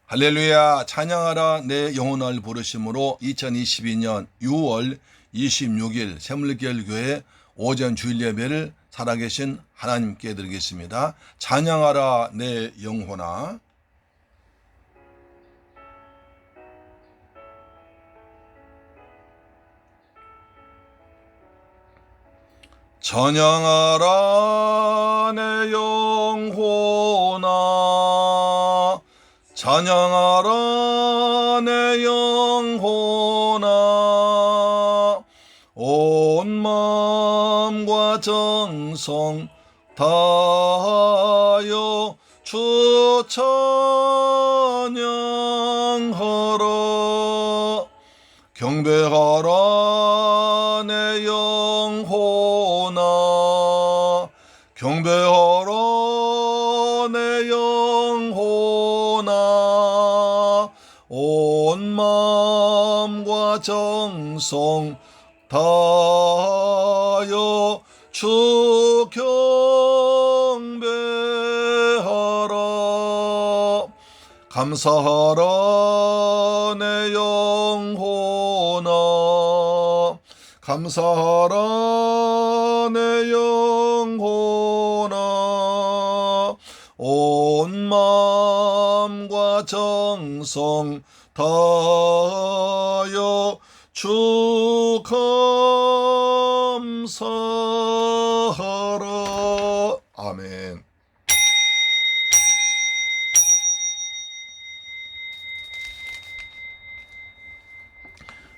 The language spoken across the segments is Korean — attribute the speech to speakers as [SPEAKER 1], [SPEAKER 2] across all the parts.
[SPEAKER 1] 할렐루야, 찬양하라 내 영혼을 부르심으로 2022년 6월 26일 새물길 교회 오전 주일 예배를 살아계신 하나님께 드리겠습니다. 찬양하라 내 영혼아. 찬양하라 내 영혼아, 찬양하라 내 영혼아, 온 마음과 정성 다하여 주 찬양하라. 경배하라 내 영혼아, 경배하라 내 영혼아, 온 마음과 정성 다하여 주 경배하라. 감사하라 내 영혼아, 감사하라 내 영혼아, 온 마음과 정성 다하여 주 감사하라. 아멘.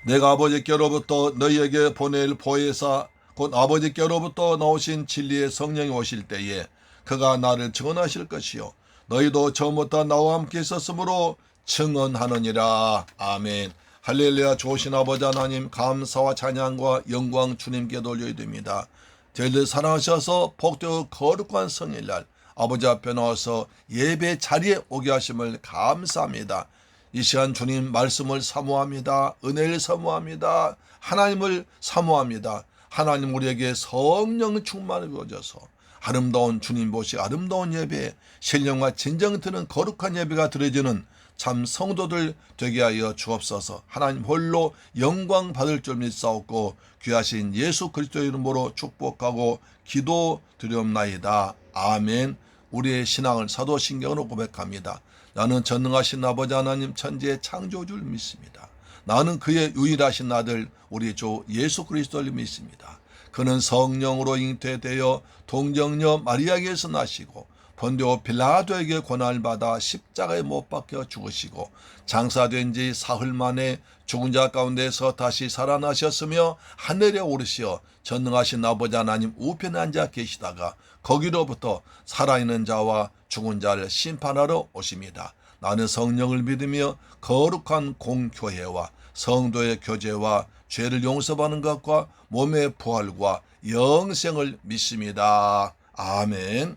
[SPEAKER 1] 내가 아버지께로부터 너희에게 보낼 보혜사 곧 아버지께로부터 나오신 진리의 성령이 오실 때에 그가 나를 증언하실 것이요 너희도 처음부터 나와 함께 있었으므로 증언하느니라. 아멘. 할렐루야. 좋으신 아버지 하나님, 감사와 찬양과 영광 주님께 돌려야 됩니다. 저희를 사랑하셔서 복되고 거룩한 성일날 아버지 앞에 나와서 예배 자리에 오게 하심을 감사합니다. 이 시간 주님 말씀을 사모합니다. 은혜를 사모합니다. 하나님을 사모합니다. 하나님 우리에게 성령 충만을 부어줘서 아름다운 주님 보시 아름다운 예배, 신령과 진정 드는 거룩한 예배가 드려지는 참 성도들 되게 하여 주옵소서. 하나님 홀로 영광 받을 줄 믿사옵고 귀하신 예수 그리스도 이름으로 축복하고 기도 드리옵나이다. 아멘. 우리의 신앙을 사도신경으로 고백합니다. 나는 전능하신 아버지 하나님 천지의 창조주를 믿습니다. 나는 그의 유일하신 아들 우리 주 예수 그리스도를 믿습니다. 그는 성령으로 잉태되어 동정녀 마리아에게서 나시고 본디오 빌라도에게 고난을 받아 십자가에 못 박혀 죽으시고 장사된 지 사흘 만에 죽은 자 가운데서 다시 살아나셨으며 하늘에 오르시어 전능하신 아버지 하나님 우편에 앉아 계시다가 거기로부터 살아있는 자와 죽은 자를 심판하러 오십니다. 나는 성령을 믿으며 거룩한 공교회와 성도의 교제와 죄를 용서받는 것과 몸의 부활과 영생을 믿습니다. 아멘.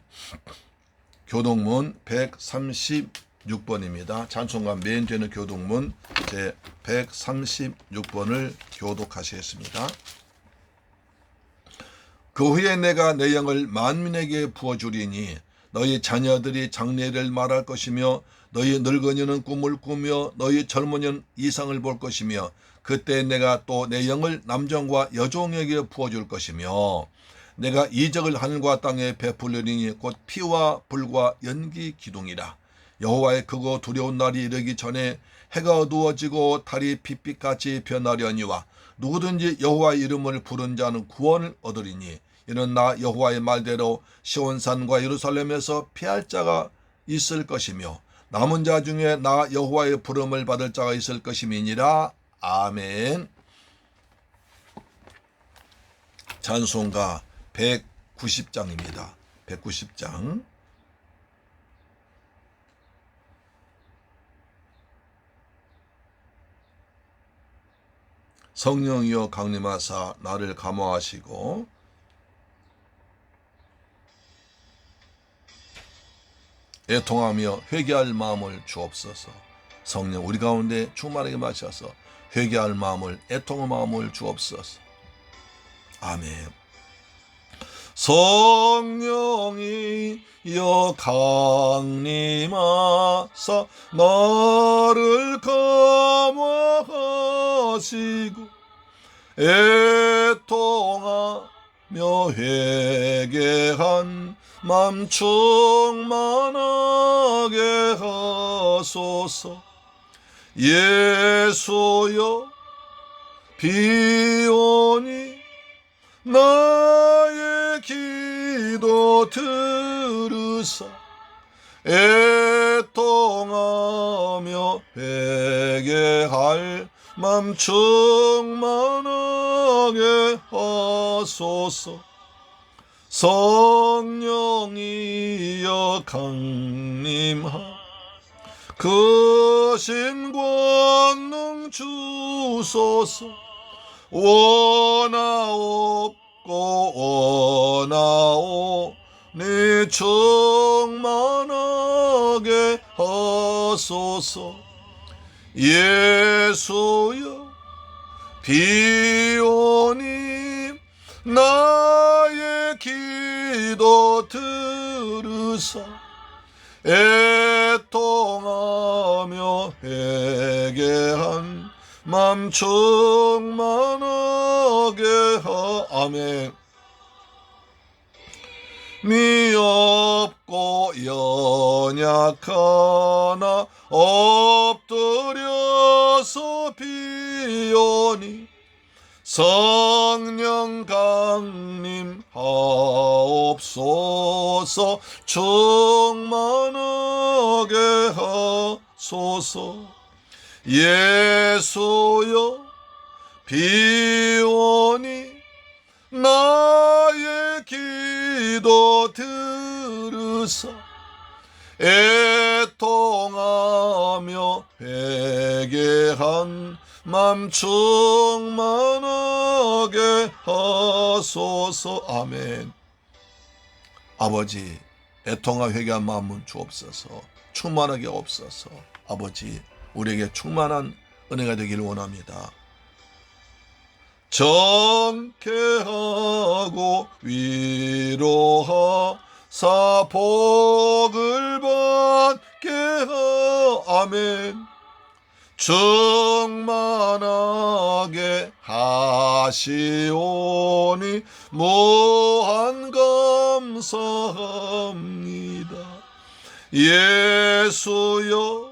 [SPEAKER 1] 교독문 136번입니다. 찬송가 맨 뒤에는 교독문 제 136번을 교독하시겠습니다. 그 후에 내가 내 영을 만민에게 부어주리니 너희 자녀들이 장래를 말할 것이며 너희 늙은이는 꿈을 꾸며 너희 젊은이는 이상을 볼 것이며 그때 내가 또 내 영을 남종과 여종에게 부어줄 것이며 내가 이적을 하늘과 땅에 베풀리니 곧 피와 불과 연기 기둥이라. 여호와의 크고 두려운 날이 이르기 전에 해가 어두워지고 달이 빛빛같이 변하려니와 누구든지 여호와의 이름을 부른 자는 구원을 얻으리니 이는 나 여호와의 말대로 시온산과 예루살렘에서 피할 자가 있을 것이며 남은 자 중에 나 여호와의 부름을 받을 자가 있을 것임이니라. 아멘. 찬송가 190장입니다. 190장. 성령이여 강림하사 나를 감화하시고 애통하며 회개할 마음을 주옵소서. 성령 우리 가운데 충만하게 마셔서 회개할 마음을 애통의 마음을 주옵소서. 아멘. 성령이여 강림하사 나를 감화하시고 애통하며 회개한 맘 충만하게 하소서. 예수여 비오니 나의 기도 들으사 애통하며 회개할 맘 충만하게 하소서. 성령이여 강림하 그 신권능 주소서. 원하옵니 충만하게 하소서. 예수여 비오니 나의 기도 들으사 애통하며 회개한 맘 충만하게 아멘. 미없고 연약하나 엎드려서 비오니 성령 강림하옵소서. 충만하게 하소서. 예수여 비오니 나의 기도 들으사 애통하며 회개한 맘 충만하게 하소서. 아멘. 아버지, 애통하며 회개한 마음은 주옵소서. 충만하게 없어서 아버지 우리에게 충만한 은혜가 되기를 원합니다. 정케하고 위로하사 복을 받게 아멘. 충만하게 하시오니 무한 감사합니다. 예수여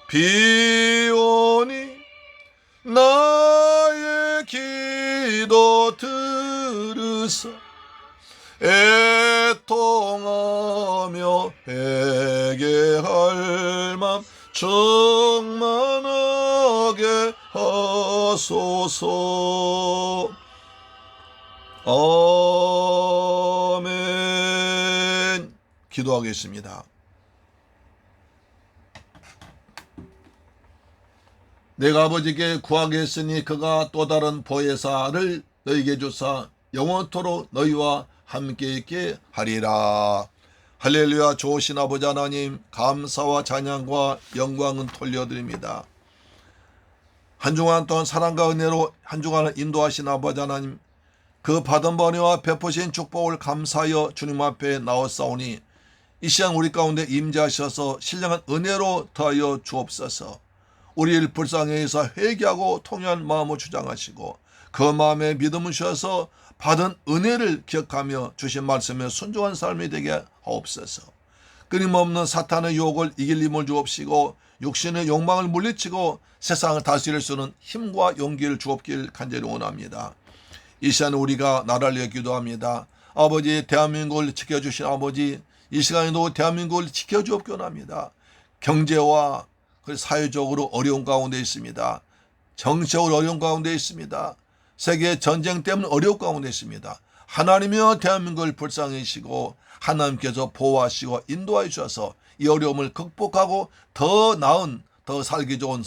[SPEAKER 1] 비오니 나의 기도 들으사 애통하며 회개할 맘 충만하게 하소서. 아멘. 기도하겠습니다. 내가 아버지께 구하겠으니 그가 또 다른 보혜사를 너희에게 주사 영원토록 너희와 함께 있게 하리라. 할렐루야. 좋으신 아버지 하나님, 감사와 찬양과 영광은 돌려드립니다. 한 주간 동안 사랑과 은혜로 한 주간을 인도하신 아버지 하나님, 그 받은 번뇌와 베푸신 축복을 감사하여 주님 앞에 나왔사오니 이 시간 우리 가운데 임재하셔서 신령한 은혜로 더하여 주옵소서. 우리를 불쌍히 해서 회개하고 통회한 마음을 주장하시고 그 마음에 믿음을 주셔서 받은 은혜를 기억하며 주신 말씀에 순종한 삶이 되게 하옵소서. 끊임없는 사탄의 유혹을 이길 힘을 주옵시고 육신의 욕망을 물리치고 세상을 다스릴 수 있는 힘과 용기를 주옵길 간절히 원합니다. 이 시간 우리가 나라를 위해 기도합니다. 아버지, 대한민국을 지켜주신 아버지, 이 시간에도 대한민국을 지켜주옵기 원합니다. 경제와 사회적으로 어려운 가운데 있습니다. 정치적으로 어려운 가운데 있습니다. 세계 전쟁 때문에 어려운 가운데 있습니다. 하나님이여 대한민국을 불쌍히 여기시고 하나님께서 보호하시고 인도하여 주셔서 이 어려움을 극복하고 더 나은, 더 살기 좋은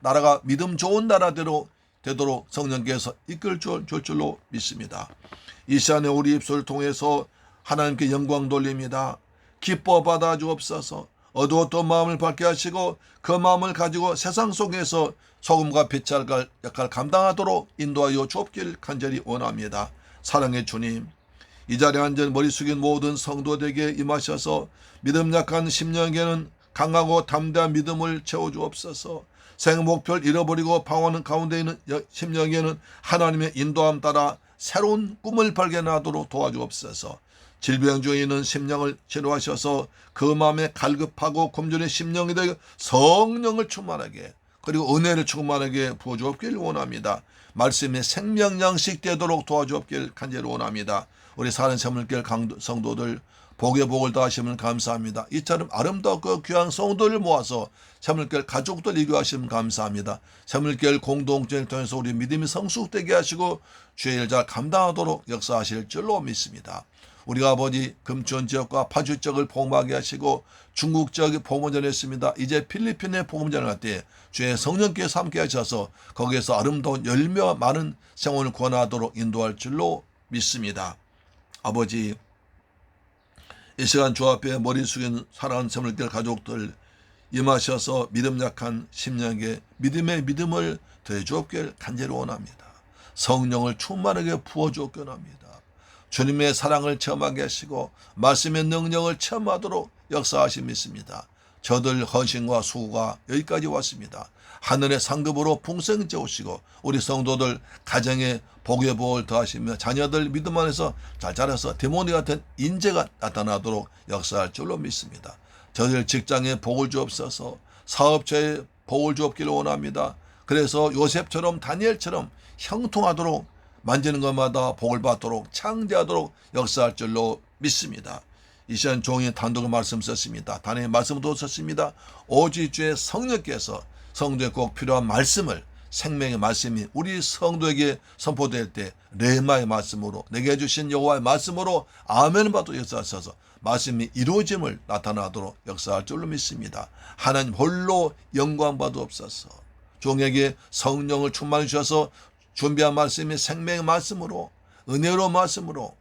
[SPEAKER 1] 나라가 믿음 좋은 나라대로 되도록 성령께서 이끌 줄 줄로 믿습니다. 이 시간에 우리 입술을 통해서 하나님께 영광 돌립니다. 기뻐 받아 주옵소서. 어두웠던 마음을 밝게 하시고 그 마음을 가지고 세상 속에서 소금과 빛의 역할을 감당하도록 인도하여 주옵길 간절히 원합니다. 사랑의 주님, 이 자리에 앉은 머리 숙인 모든 성도들에게 임하셔서 믿음 약한 심령에게는 강하고 담대한 믿음을 채워주옵소서. 생 목표를 잃어버리고 방황하는 가운데 있는 심령에게는 하나님의 인도함 따라 새로운 꿈을 발견하도록 도와주옵소서. 질병 중에 있는 심령을 치료하셔서 그 마음에 갈급하고 굶주린 심령이 되게 성령을 충만하게 그리고 은혜를 충만하게 부어주옵길 원합니다. 말씀의 생명 양식 되도록 도와주옵길 간절히 원합니다. 우리 사는 새물길 성도들 복의 복을 다하시면 감사합니다. 이처럼 아름답고 귀한 성도를 모아서 새물길 가족들 이루하시면 감사합니다. 새물길 공동체를 통해서 우리 믿음이 성숙되게 하시고 주의 일 잘 감당하도록 역사하실 줄로 믿습니다. 우리가 아버지 금천 지역과 파주 지역을 복음하게 하시고 중국 지역에 복음 전했습니다. 이제 필리핀에 복음 전할 때 주의 성령께서 함께 하셔서 거기에서 아름다운 열매와 많은 생원을 구원하도록 인도할 줄로 믿습니다. 아버지, 이 시간 주 앞에 머리 숙인 사랑하는 새물길 가족들 임하셔서 믿음 약한 심령에게 믿음의 믿음을 더해주옵길 간절히 원합니다. 성령을 충만하게 부어주옵길 원합니다. 주님의 사랑을 체험하게 하시고 말씀의 능력을 체험하도록 역사하심 믿습니다. 저들 헌신과 수고가 여기까지 왔습니다. 하늘의 상급으로 풍성히 채우시고 우리 성도들 가정에 복의 복을 더하시며 자녀들 믿음 안에서 잘 자라서 디모니 같은 인재가 나타나도록 역사할 줄로 믿습니다. 저들 직장에 복을 주옵소서. 사업처에 복을 주옵기를 원합니다. 그래서 요셉처럼 다니엘처럼 형통하도록 만지는 것마다 복을 받도록 창대하도록 역사할 줄로 믿습니다. 이 시간 종이 단독의 말씀 썼습니다. 단의 말씀도 썼습니다. 오직 주의 성령께서 성도에 꼭 필요한 말씀을 생명의 말씀이 우리 성도에게 선포될 때 레마의 말씀으로 내게 주신 여호와의 말씀으로 아멘을 받고 역사하셔서 말씀이 이루어짐을 나타나도록 역사할 줄로 믿습니다. 하나님 홀로 영광 받으옵소서. 종에게 성령을 충만해 주셔서 준비한 말씀이 생명의 말씀으로 은혜로 말씀으로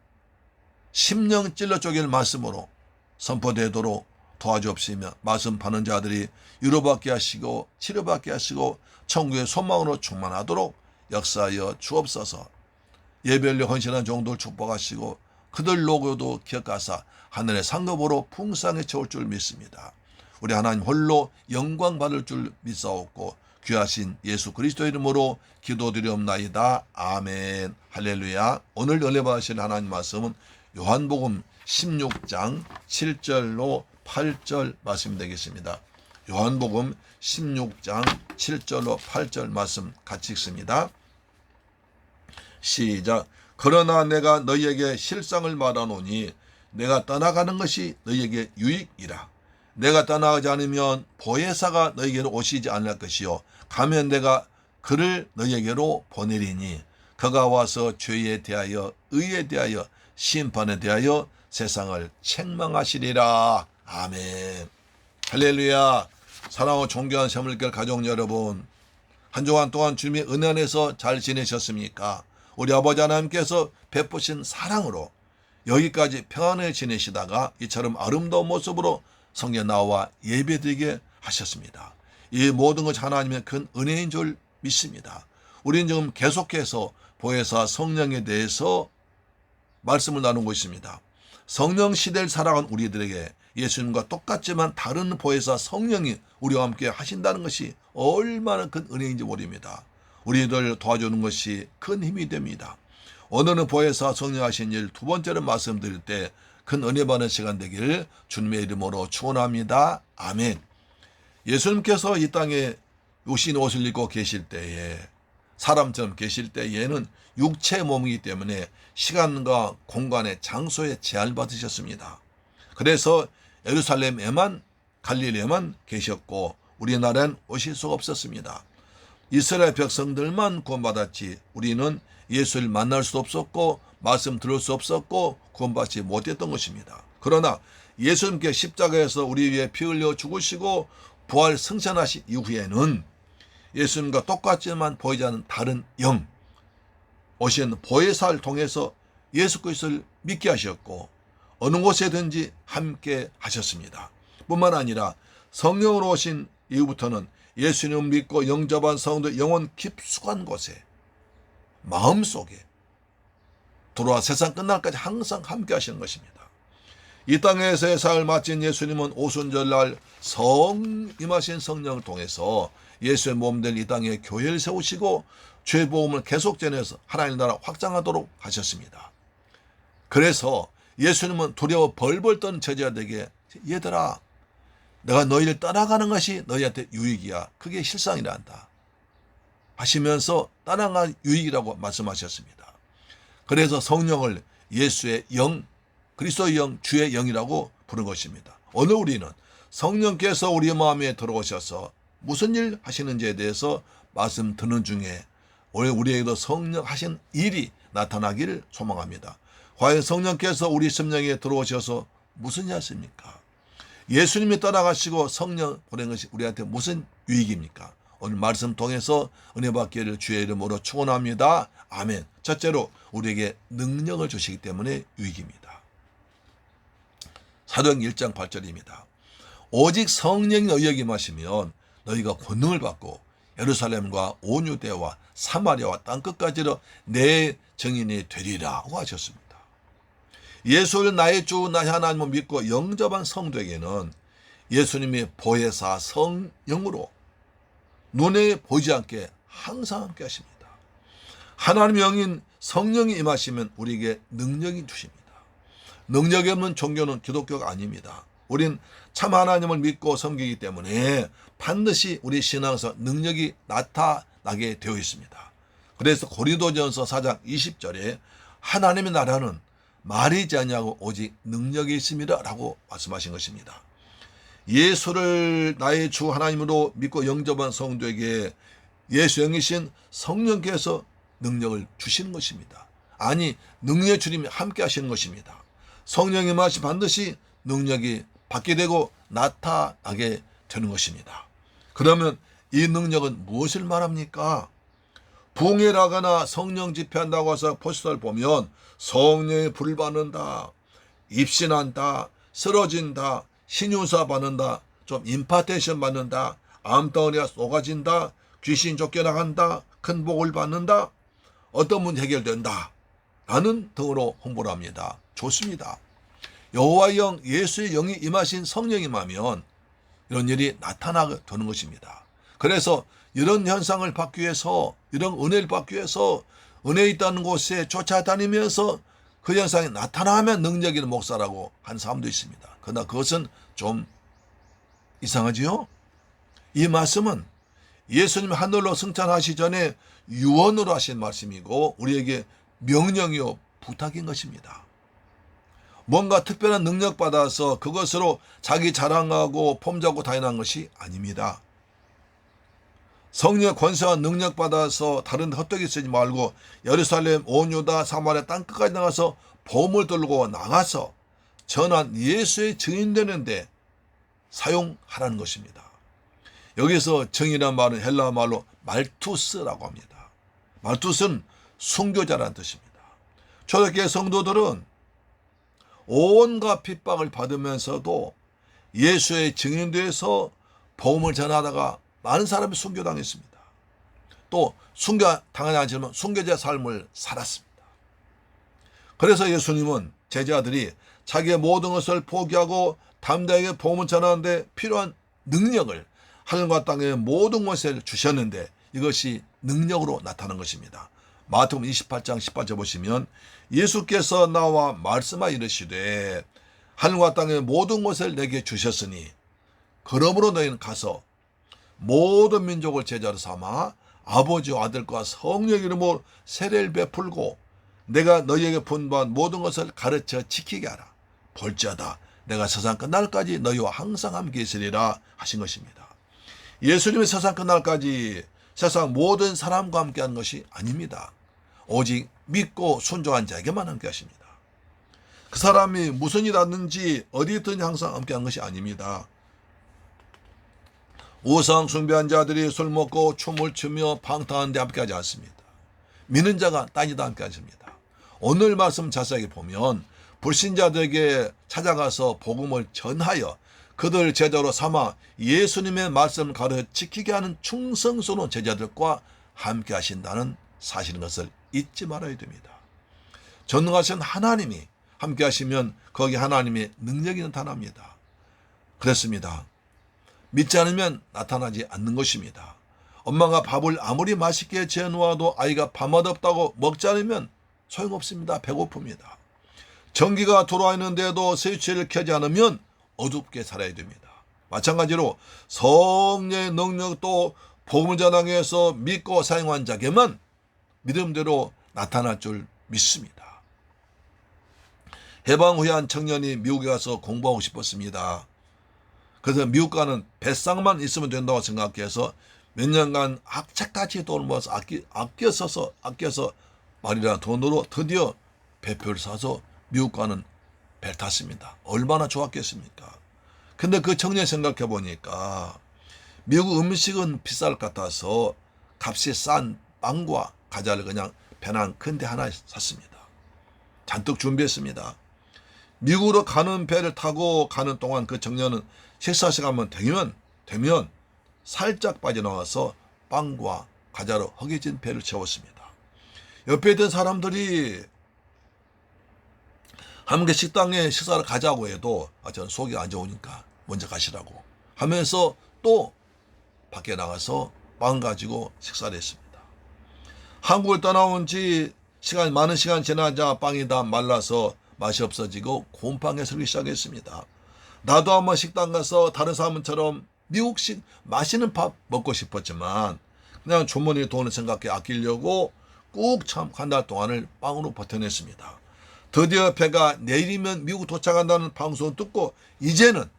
[SPEAKER 1] 심령 찔러 쪼갤 말씀으로 선포되도록 도와주옵시며 말씀 받는 자들이 위로받게 하시고 치료받게 하시고 천국의 소망으로 충만하도록 역사하여 주옵소서. 예배를 헌신한 종들 축복하시고 그들 노고도 기억하사 하늘의 상급으로 풍성히 채울 줄 믿습니다. 우리 하나님 홀로 영광 받을 줄 믿사옵고 귀하신 예수 그리스도 이름으로 기도드리옵나이다. 아멘. 할렐루야. 오늘 은혜 받으실 하나님 말씀은 요한복음 16장 7절로 8절 말씀 되겠습니다. 요한복음 16장 7절로 8절 말씀 같이 읽습니다. 시작. 그러나 내가 너희에게 실상을 말하노니 내가 떠나가는 것이 너희에게 유익이라. 내가 떠나가지 않으면 보혜사가 너희에게로 오시지 않을 것이요 가면 내가 그를 너희에게로 보내리니 그가 와서 죄에 대하여 의에 대하여 심판에 대하여 세상을 책망하시리라. 아멘. 할렐루야. 사랑하고 존경하는 새물길 가족 여러분, 한 주간 동안 주님의 은혜 안에서 잘 지내셨습니까? 우리 아버지 하나님께서 베푸신 사랑으로 여기까지 평안하게 지내시다가 이처럼 아름다운 모습으로 성경에 나와 예배드리게 하셨습니다. 이 모든 것이 하나님의 큰 은혜인 줄 믿습니다. 우리는 지금 계속해서 보혜사 성령에 대해서 말씀을 나누고 있습니다. 성령 시대를 살아간 우리들에게 예수님과 똑같지만 다른 보혜사 성령이 우리와 함께 하신다는 것이 얼마나 큰 은혜인지 모릅니다. 우리들 도와주는 것이 큰 힘이 됩니다. 오늘은 보혜사 성령 하신 일 두 번째로 말씀드릴 때 큰 은혜 받는 시간 되기를 주님의 이름으로 축원합니다. 아멘. 예수님께서 이 땅에 육신 옷을 입고 계실 때에 사람처럼 계실 때에는 육체의 몸이기 때문에 시간과 공간의 장소에 제한을 받으셨습니다. 그래서 예루살렘에만 갈릴리에만 계셨고 우리나라엔 오실 수가 없었습니다. 이스라엘 백성들만 구원받았지 우리는 예수를 만날 수 없었고 말씀 들을 수 없었고 구원받지 못했던 것입니다. 그러나 예수님께 십자가에서 우리 위해 피 흘려 죽으시고 부활 승천하신 이후에는 예수님과 똑같지만 보이지 않는 다른 영 오신 보혜사를 통해서 예수 그리스도를 믿게 하셨고 어느 곳에든지 함께 하셨습니다. 뿐만 아니라 성령으로 오신 이후부터는 예수님을 믿고 영접한 성도의 영혼 깊숙한 곳에 마음속에 들어와 세상 끝날까지 항상 함께 하시는 것입니다. 이 땅에서의 사역을 마친 예수님은 오순절날 임하신 성령을 통해서 예수의 몸된 이 땅에 교회를 세우시고 죄 보험을 계속 전해서 하나님 나라 확장하도록 하셨습니다. 그래서 예수님은 두려워 벌벌 떠는 제자들에게 얘들아, 내가 너희를 떠나가는 것이 너희한테 유익이야. 그게 실상이라 한다 하시면서 떠나간 유익이라고 말씀하셨습니다. 그래서 성령을 예수의 영, 그리스도의 영, 주의 영이라고 부른 것입니다. 오늘 우리는 성령께서 우리 마음에 들어오셔서 무슨 일 하시는지에 대해서 말씀 듣는 중에 오늘 우리에게도 성령 하신 일이 나타나기를 소망합니다. 과연 성령께서 우리 심령에 들어오셔서 무슨 일 하십니까? 예수님이 떠나가시고 성령 보낸 것이 우리한테 무슨 유익입니까? 오늘 말씀 통해서 은혜 받기를 주의 이름으로 축원합니다. 아멘. 첫째로 우리에게 능력을 주시기 때문에 유익입니다. 사도행전 1장 8절입니다. 오직 성령이 너희에게 임하시면 너희가 권능을 받고 예루살렘과 온 유대와 사마리아와 땅끝까지로 내 증인이 되리라고 하셨습니다. 예수를 나의 주 나의 하나님을 믿고 영접한 성도에게는 예수님의 보혜사 성령으로 눈에 보이지 않게 항상 함께 하십니다. 하나님의 영인 성령이 임하시면 우리에게 능력이 주십니다. 능력이 없는 종교는 기독교가 아닙니다. 우린 참 하나님을 믿고 섬기기 때문에 반드시 우리 신앙에서 능력이 나타나게 되어 있습니다. 그래서 고린도전서 4장 20절에 하나님의 나라는 말이지 아니하고 오직 능력이 있습니다 라고 말씀하신 것입니다. 예수를 나의 주 하나님으로 믿고 영접한 성도에게 예수 영이신 성령께서 능력을 주시는 것입니다. 아니, 능력의 주님이 함께 하시는 것입니다. 성령의 맛이 반드시 능력이 받게 되고 나타나게 되는 것입니다. 그러면 이 능력은 무엇을 말합니까? 부흥회라거나 성령 집회한다고 해서 포스터를 보면 성령의 불을 받는다, 입신한다, 쓰러진다, 신유사 받는다, 좀 임파테이션 받는다, 암덩어리가 쏟아진다, 귀신 쫓겨나간다, 큰 복을 받는다, 어떤 문제 해결된다 라는 등으로 홍보를 합니다. 좋습니다. 여호와의 영, 예수의 영이 임하신 성령이 임하면 이런 일이 나타나게 되는 것입니다. 그래서 이런 현상을 받기 위해서, 이런 은혜를 받기 위해서 은혜 있다는 곳에 쫓아다니면서 그 현상이 나타나면 능력 있는 목사라고 한 사람도 있습니다. 그러나 그것은 좀 이상하지요? 이 말씀은 예수님이 하늘로 승천하시 전에 유언으로 하신 말씀이고 우리에게 명령이요 부탁인 것입니다. 뭔가 특별한 능력 받아서 그것으로 자기 자랑하고 폼잡고 다니는 것이 아닙니다. 성령의 권세와 능력 받아서 다른 데 헛되게 쓰지 말고 예루살렘, 온 유다, 사마리아 땅끝까지 나가서 보험을 들고 나가서 전한 예수의 증인 되는데 사용하라는 것입니다. 여기서 증인이란 말은 헬라어 말로 말투스라고 합니다. 말투스는 순교자라는 뜻입니다. 초대교회 성도들은 온갖 핍박을 받으면서도 예수의 증인돼서 복음을 전하다가 많은 사람이 순교당했습니다. 또 순교당하지 않지만 순교자의 삶을 살았습니다. 그래서 예수님은 제자들이 자기의 모든 것을 포기하고 담대하게 복음을 전하는데 필요한 능력을 하늘과 땅의 모든 것을 주셨는데 이것이 능력으로 나타난 것입니다. 마태복음 28장 18절 보시면 예수께서 나와 말씀하 이르시되 하늘과 땅의 모든 것을 내게 주셨으니 그러므로 너희는 가서 모든 민족을 제자로 삼아 아버지와 아들과 성령 이름으로 세례를 베풀고 내가 너희에게 분부한 모든 것을 가르쳐 지키게 하라. 볼지어다 내가 세상 끝날까지 너희와 항상 함께 있으리라 하신 것입니다. 예수님이 세상 끝날까지 세상 모든 사람과 함께 하는 것이 아닙니다. 오직 믿고 순종한 자에게만 함께 하십니다. 그 사람이 무슨 일 하든지 어디 있든 항상 함께 하는 것이 아닙니다. 우상 숭배한 자들이 술 먹고 춤을 추며 방탕하는데 함께하지 않습니다. 믿는 자가 따지다 함께하십니다. 오늘 말씀 자세하게 보면 불신자들에게 찾아가서 복음을 전하여 그들 제자로 삼아 예수님의 말씀을 가르쳐 지키게 하는 충성스러운 제자들과 함께 하신다는 사실인 것을 잊지 말아야 됩니다. 전능하신 하나님이 함께 하시면 거기 하나님의 능력이 나타납니다. 그렇습니다. 믿지 않으면 나타나지 않는 것입니다. 엄마가 밥을 아무리 맛있게 재놓아도 아이가 밥맛 없다고 먹지 않으면 소용없습니다. 배고픕니다. 전기가 들어와 있는데도 스위치를 켜지 않으면 어둡게 살아야 됩니다. 마찬가지로 성령의 능력도 복음을 전하기 위해서 믿고 사용한 자에게만 믿음대로 나타날 줄 믿습니다. 해방 후에 한 청년이 미국에 가서 공부하고 싶었습니다. 그래서 미국 가는 배상만 있으면 된다고 생각해서 몇 년간 학차까지 돈을 모아서 아껴서 말이라는 돈으로 드디어 배표를 사서 미국 가는 배를 탔습니다. 얼마나 좋았겠습니까? 근데 그 청년 생각해 보니까 미국 음식은 비쌀 것 같아서 값이 싼 빵과 과자를 그냥 배낭 큰 데 하나 샀습니다. 잔뜩 준비했습니다. 미국으로 가는 배를 타고 가는 동안 그 청년은 식사 시간만 되면 살짝 빠져나와서 빵과 과자로 허기진 배를 채웠습니다. 옆에 있던 사람들이 함께 식당에 식사를 가자고 해도 저는 속이 안 좋으니까 먼저 가시라고 하면서 또 밖에 나가서 빵 가지고 식사를 했습니다. 한국을 떠나온 지 많은 시간 지나자 빵이 다 말라서 맛이 없어지고 곰팡이 슬기 시작했습니다. 나도 한번 식당 가서 다른 사람처럼 미국식 맛있는 밥 먹고 싶었지만 그냥 주머니 돈을 생각해 아끼려고 꾹 참 한 달 동안을 빵으로 버텨냈습니다. 드디어 배가 내일이면 미국 도착한다는 방송을 듣고 이제는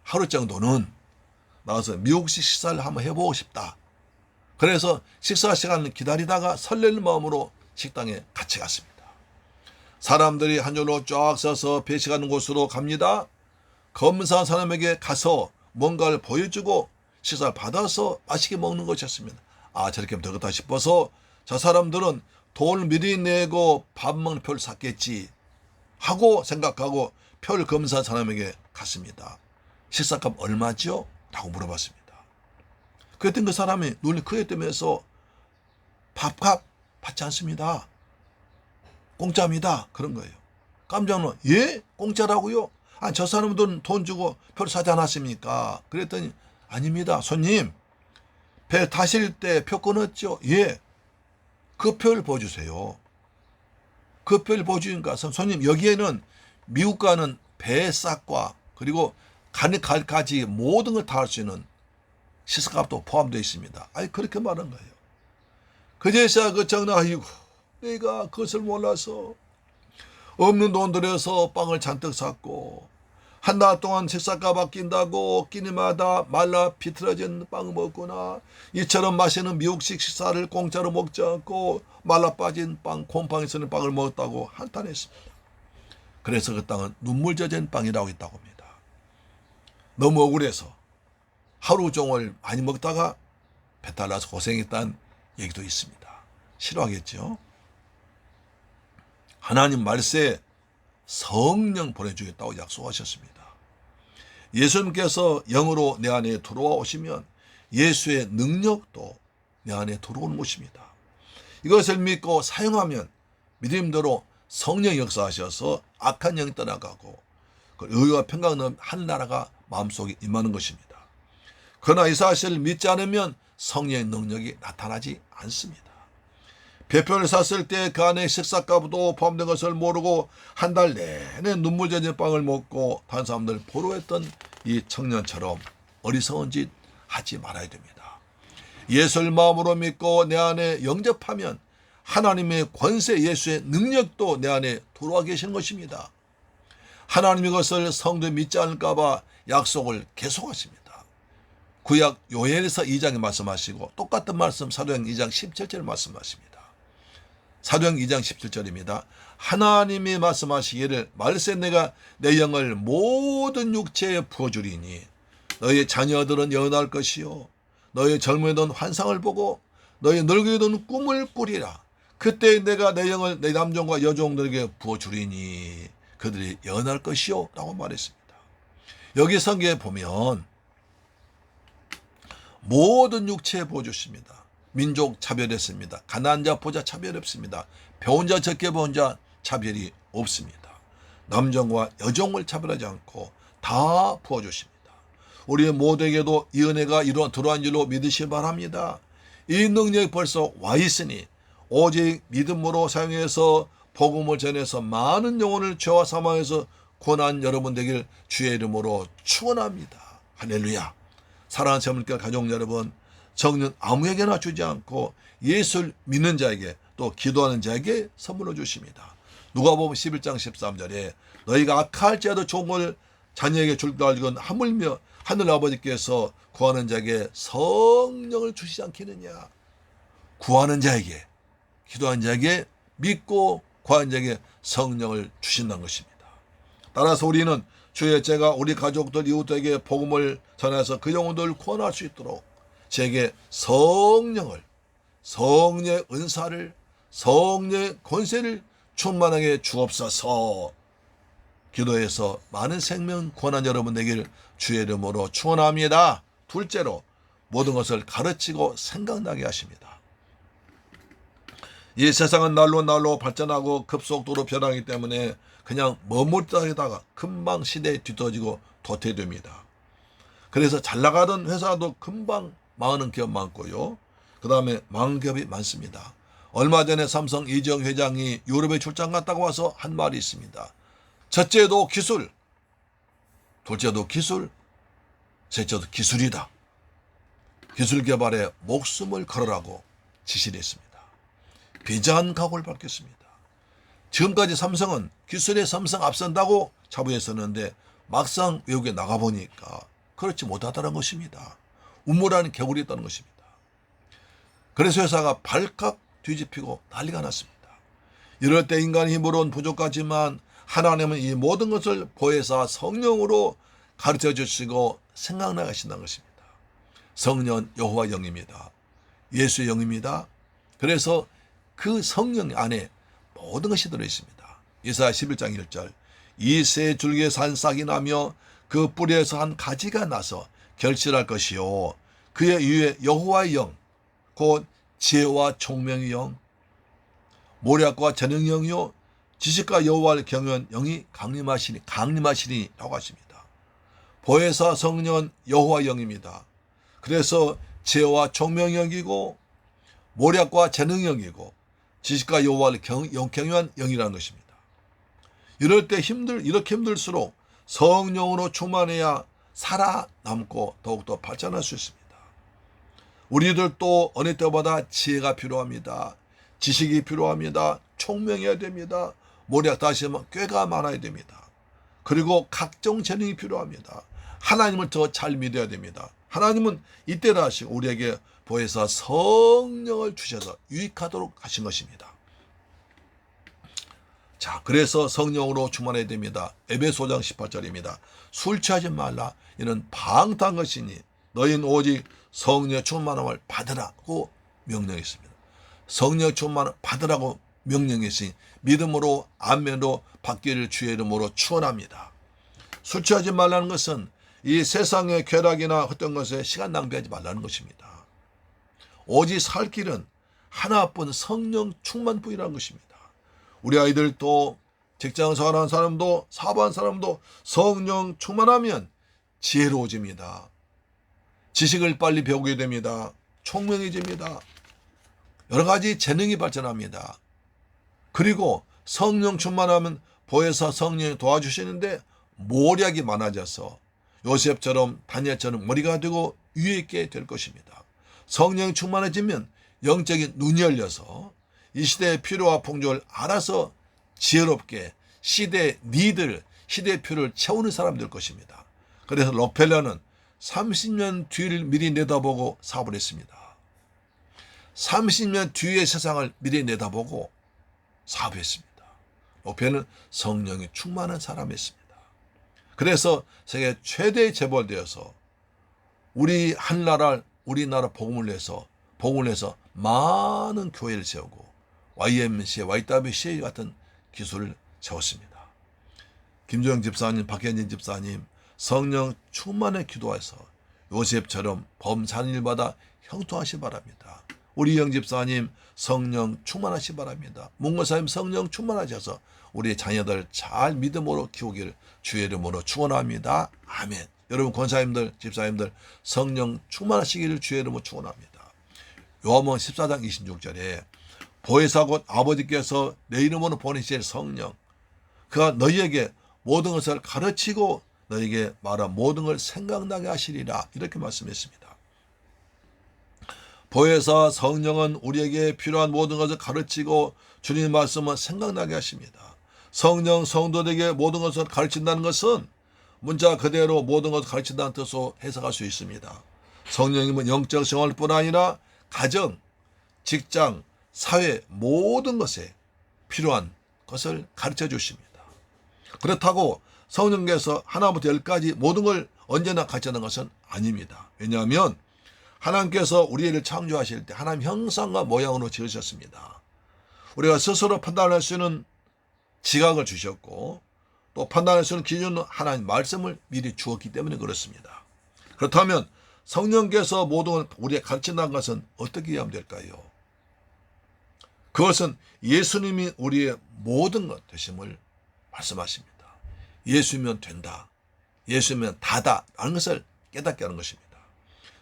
[SPEAKER 1] 하루 정도는 나가서 미국식 식사를 한번 해보고 싶다. 그래서 식사 시간을 기다리다가 설레는 마음으로 식당에 같이 갔습니다. 사람들이 한 줄로 쫙 서서 배식하는 곳으로 갑니다. 검사한 사람에게 가서 뭔가를 보여주고 식사를 받아서 맛있게 먹는 것이었습니다. 저렇게 하면 되겠다 싶어서 저 사람들은 돈을 미리 내고 밥 먹는 표를 샀겠지 하고 생각하고 표를 검사한 사람에게 갔습니다. 식사값 얼마죠? 라고 물어봤습니다. 그랬더니 그 사람이 눈이 크게 뜨면서 밥값 받지 않습니다. 공짜입니다. 그런 거예요. 깜짝 놀라. 예? 공짜라고요? 저 사람들은 돈 주고 표를 사지 않았습니까? 그랬더니 아닙니다. 손님, 배 타실 때 표 끊었죠? 예. 그 표를 보여주세요. 그 표를 보여주니까 손님, 여기에는 미국 가는 배싹과 그리고 가는 갈까지 모든 걸 다 할 수 있는 시설값도 포함되어 있습니다. 그렇게 말한 거예요. 그제서야 그 청년, 아이고, 내가 그것을 몰라서 없는 돈 들여서 빵을 잔뜩 샀고 한 달 동안 식사값 아낀다고 끼니마다 말라 비틀어진 빵을 먹구나. 이처럼 맛있는 미국식 식사를 공짜로 먹지 않고 말라 빠진 빵, 곰팡이 쓰는 빵을 먹었다고 한탄했습니다. 그래서 그 땅은 눈물 젖은 빵이라고 했다고 합니다. 너무 억울해서 하루 종일 많이 먹다가 배탈 나서 고생했다는 얘기도 있습니다. 싫어하겠죠? 하나님 말세에 성령 보내주겠다고 약속하셨습니다. 예수님께서 영으로 내 안에 들어와 오시면 예수의 능력도 내 안에 들어오는 것입니다. 이것을 믿고 사용하면 믿음대로 성령 역사하셔서 악한 영이 떠나가고 의와 평강 없는 하늘나라가 마음속에 임하는 것입니다. 그러나 이 사실을 믿지 않으면 성령의 능력이 나타나지 않습니다. 배표를 샀을 때 그 안에 식사값도 포함된 것을 모르고 한 달 내내 눈물 젖은 빵을 먹고 다른 사람들 보로했던 이 청년처럼 어리석은 짓 하지 말아야 됩니다. 예수를 마음으로 믿고 내 안에 영접하면 하나님의 권세, 예수의 능력도 내 안에 들어와 계시는 것입니다. 하나님이 그것을 성도에 믿지 않을까 봐 약속을 계속하십니다. 구약 요엘서 2장에 말씀하시고 똑같은 말씀 사도행 2장 17절에 말씀하십니다. 사도행 2장 17절입니다. 하나님이 말씀하시기를 말세 내가 내 영을 모든 육체에 부어주리니 너희 자녀들은 예언할 것이요 너희 젊은이들은 환상을 보고 너희 늙은이들은 꿈을 꾸리라. 그때 내가 내 영을 내 남종과 여종들에게 부어주리니 그들이 예언할 것이요 라고 말했습니다. 여기 성경에 보면 모든 육체에 부어주십니다. 민족 차별했습니다. 가난한 자 부자 차별 없습니다. 배운 자 적게 배운 자 차별이 없습니다. 남종과 여종을 차별하지 않고 다 부어주십니다. 우리 모두에게도 이 은혜가 들어온 줄로 믿으시기 바랍니다. 이 능력이 벌써 와 있으니 오직 믿음으로 사용해서 복음을 전해서 많은 영혼을 죄와 사망에서 구원한 여러분 되길 주의 이름으로 축원합니다. 할렐루야. 사랑하는 자물과 가족 여러분, 성령 아무에게나 주지 않고 예수를 믿는 자에게 또 기도하는 자에게 선물로 주십니다. 누가복음 11장 13절에 너희가 악할지라도 좋은 걸 자녀에게 줄 줄 알건 하물며 하늘 아버지께서 구하는 자에게 성령을 주시지 않겠느냐. 구하는 자에게, 기도하는 자에게, 믿고 구하는 자에게 성령을 주신다는 것입니다. 따라서 우리는 주의 제가 우리 가족들 이웃들에게 복음을 전해서 그 영혼들을 구원할 수 있도록 제게 성령의 은사를, 성령의 권세를 충만하게 주옵소서. 기도해서 많은 생명 구원한 여러분 되길 주의 이름으로 축원합니다. 둘째로 모든 것을 가르치고 생각나게 하십니다. 이 세상은 날로 발전하고 급속도로 변하기 때문에 그냥 머무르다가 금방 시대에 뒤떨어지고 도태됩니다. 그래서 잘 나가던 회사도 금방 망하는 기업 많고요. 그 다음에 망한 기업이 많습니다. 얼마 전에 삼성 이재용 회장이 유럽에 출장 갔다고 와서 한 말이 있습니다. 첫째도 기술, 둘째도 기술, 셋째도 기술이다. 기술 개발에 목숨을 걸으라고 지시를 했습니다. 비장한 각오를 밝혔습니다. 지금까지 삼성은 기술에 삼성 앞선다고 자부했었는데 막상 외국에 나가보니까 그렇지 못하다는 것입니다. 우물안에 개구리 있다는 것입니다. 그래서 회사가 발칵 뒤집히고 난리가 났습니다. 이럴 때 인간의 힘으로는 부족하지만 하나님은 이 모든 것을 보혜사 성령으로 가르쳐 주시고 생각나게 하신다는 것입니다. 성령 여호와 영입니다. 예수의 영입니다. 그래서 그 성령 안에 모든 것이 들어있습니다. 이사야 11장 1절 이 새 줄기에 산 싹이 나며 그 뿌리에서 한 가지가 나서 결실할 것이요 그의 위에 여호와의 영 곧 지혜와 총명의 영 모략과 재능의 영이요 지식과 여호와를 경외한 영이 강림하시니 라고 하십니다. 보혜사 성령은 여호와 영입니다. 그래서 지혜와 총명의 영이고 모략과 재능의 영이고 지식과 여호와를 경외한 영이라는 것입니다. 이럴 때 이렇게 힘들수록 성령으로 충만해야 살아남고 더욱더 발전할 수 있습니다. 우리들도 어느 때보다 지혜가 필요합니다. 지식이 필요합니다. 총명해야 됩니다. 모략 다시 하면 꾀가 많아야 됩니다. 그리고 각종 재능이 필요합니다. 하나님을 더 잘 믿어야 됩니다. 하나님은 이때를 하시고 우리에게 보혜사 성령을 주셔서 유익하도록 하신 것입니다. 자, 그래서 성령으로 충만해야 됩니다. 에베소장 18절입니다. 술 취하지 말라. 이는 방탕한 것이니 너희는 오직 성령의 충만함을 받으라고 명령했습니다. 성령의 충만함을 받으라고 명령했으니 믿음으로 아멘으로 받기를 주의 이름으로 축원합니다. 술 취하지 말라는 것은 이 세상의 쾌락이나 헛된 것에 시간 낭비하지 말라는 것입니다. 오직 살 길은 하나뿐 성령 충만뿐이라는 것입니다. 우리 아이들도 직장에서 하는 사람도 사업하는 사람도 성령 충만하면 지혜로워집니다. 지식을 빨리 배우게 됩니다. 총명해집니다. 여러 가지 재능이 발전합니다. 그리고 성령 충만하면 보혜사 성령이 도와주시는데 모략이 많아져서 요셉처럼 다니엘처럼 머리가 되고 위에 있게 될 것입니다. 성령이 충만해지면 영적인 눈이 열려서 이 시대의 필요와 풍족을 알아서 지혜롭게 시대의 니들, 시대의 필요를 채우는 사람이 될 것입니다. 그래서 록펠러는 30년 뒤를 미리 내다보고 사업을 했습니다. 30년 뒤의 세상을 미리 내다보고 사업했습니다. 록펠러는 성령이 충만한 사람이었습니다. 그래서 세계 최대의 재벌되어서 우리나라 복음을 내서 많은 교회를 세우고 YMCA, YWCA 같은 기술을 세웠습니다. 김조영 집사님, 박현진 집사님 성령 충만에 기도해서 요셉처럼 범사는 일마다 형통하시 바랍니다. 우리 영집사님 성령 충만하시 바랍니다. 문고사님 성령 충만하셔서 우리 자녀들 잘 믿음으로 키우기를 주의 이름으로 축원합니다. 아멘. 여러분 권사님들 집사님들 성령 충만하시기를 주의 이름으로 축원합니다. 요한복음 14장 26절에 보혜사 곧 아버지께서 내 이름으로 보내실 성령 그가 너희에게 모든 것을 가르치고 너희에게 말한 모든 걸 생각나게 하시리라 이렇게 말씀했습니다. 보혜사 성령은 우리에게 필요한 모든 것을 가르치고 주님 말씀은 생각나게 하십니다. 성령 성도들에게 모든 것을 가르친다는 것은 문자 그대로 모든 것을 가르친다는 뜻으로 해석할 수 있습니다. 성령님은 영적 생활뿐 아니라 가정, 직장, 사회 모든 것에 필요한 것을 가르쳐 주십니다. 그렇다고 성령께서 하나부터 열까지 모든 걸 언제나 가르치는 것은 아닙니다. 왜냐하면 하나님께서 우리를 창조하실 때 하나님 형상과 모양으로 지으셨습니다. 우리가 스스로 판단할 수 있는 지각을 주셨고 또 판단할 수 있는 기준은 하나님 말씀을 미리 주었기 때문에 그렇습니다. 그렇다면 성령께서 모든 걸 우리에게 가르친다는 것은 어떻게 이해하면 될까요? 그것은 예수님이 우리의 모든 것 되심을 말씀하십니다. 예수면 된다. 예수면 다다. 라는 것을 깨닫게 하는 것입니다.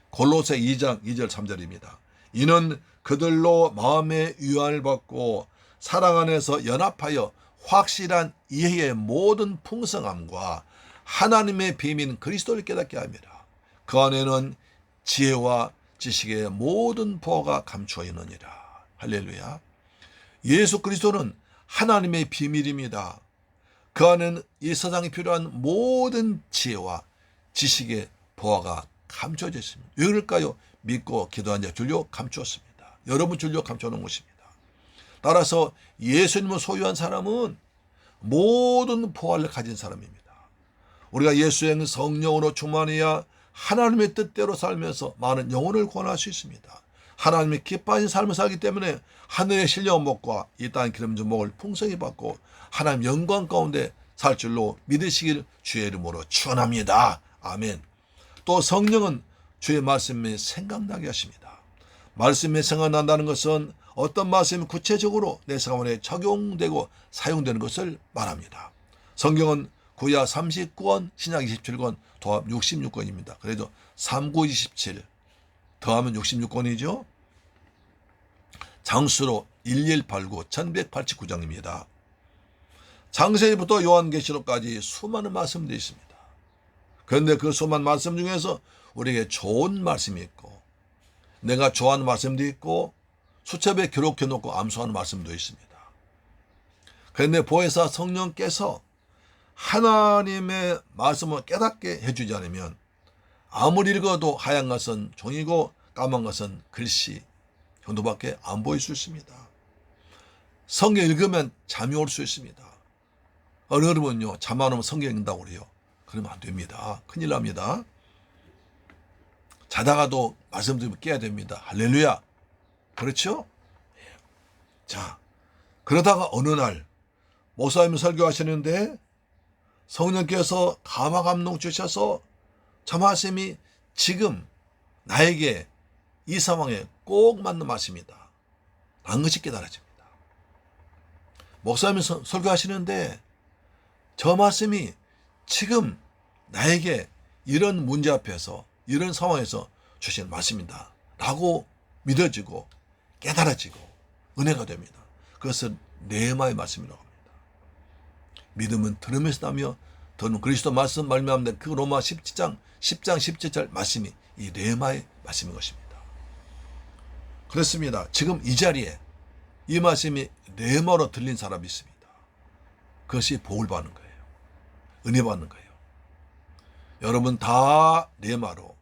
[SPEAKER 1] 골로새 2장 2절 3절입니다. 이는 그들로 마음의 유한을 받고 사랑 안에서 연합하여 확실한 이해의 모든 풍성함과 하나님의 비밀인 그리스도를 깨닫게 합니다. 그 안에는 지혜와 지식의 모든 보화가 감추어 있느니라. 할렐루야. 예수 그리스도는 하나님의 비밀입니다. 그 안에는 이 세상에 필요한 모든 지혜와 지식의 보화가 감춰져 있습니다. 왜 그럴까요? 믿고 기도한 자 줄로 감추었습니다. 여러분 줄로 감춰놓은 것입니다. 따라서 예수님을 소유한 사람은 모든 보화를 가진 사람입니다. 우리가 예수의 성령으로 충만해야 하나님의 뜻대로 살면서 많은 영혼을 구원할 수 있습니다. 하나님의 기뻐하신 삶을 살기 때문에 하늘의 신령 목과 이 땅의 기름진 목을 풍성히 받고 하나님 영광 가운데 살 줄로 믿으시길 주의 이름으로 축원합니다. 아멘. 또 성령은 주의 말씀이 생각나게 하십니다. 말씀이 생각난다는 것은 어떤 말씀이 구체적으로 내 생활에 적용되고 사용되는 것을 말합니다. 성경은 구약 39권, 신약 27권, 도합 66권입니다. 그래도 3927 더하면 66권이죠. 장수로 1189, 1189장입니다. 창세기부터 요한계시록까지 수많은 말씀들이 있습니다. 그런데 그 수많은 말씀 중에서 우리에게 좋은 말씀이 있고 내가 좋아하는 말씀도 있고 수첩에 기록해 놓고 암송하는 말씀도 있습니다. 그런데 보혜사 성령께서 하나님의 말씀을 깨닫게 해주지 않으면 아무리 읽어도 하얀 것은 종이고 까만 것은 글씨 정도밖에 안 보일 수 있습니다. 성경 읽으면 잠이 올 수 있습니다. 여러분요 잠 안 오면 성경 읽는다고 그래요. 그러면 안 됩니다. 큰일 납니다. 자다가도 말씀 들으면 깨야 됩니다. 할렐루야. 그렇죠? 자, 그러다가 어느 날 목사님이 설교하시는데 성령께서 감화감동 주셔서 저 말씀이 지금 나에게 이 상황에 꼭 맞는 말씀이다. 라는 것이 깨달아집니다. 목사님이 설교하시는데 저 말씀이 지금 나에게 이런 문제 앞에서 이런 상황에서 주신 말씀이다. 라고 믿어지고 깨달아지고 은혜가 됩니다. 그것은 레마의 말씀이라고 합니다. 믿음은 들으면서 나며 더는 그리스도 말씀 말미암는 그 로마 17장 17절 말씀이 이 레마의 말씀인 것입니다. 그렇습니다. 지금 이 자리에 이 말씀이 레마로 들린 사람이 있습니다. 그것이 복을 받는 거예요. 은혜 받는 거예요. 여러분 다 레마로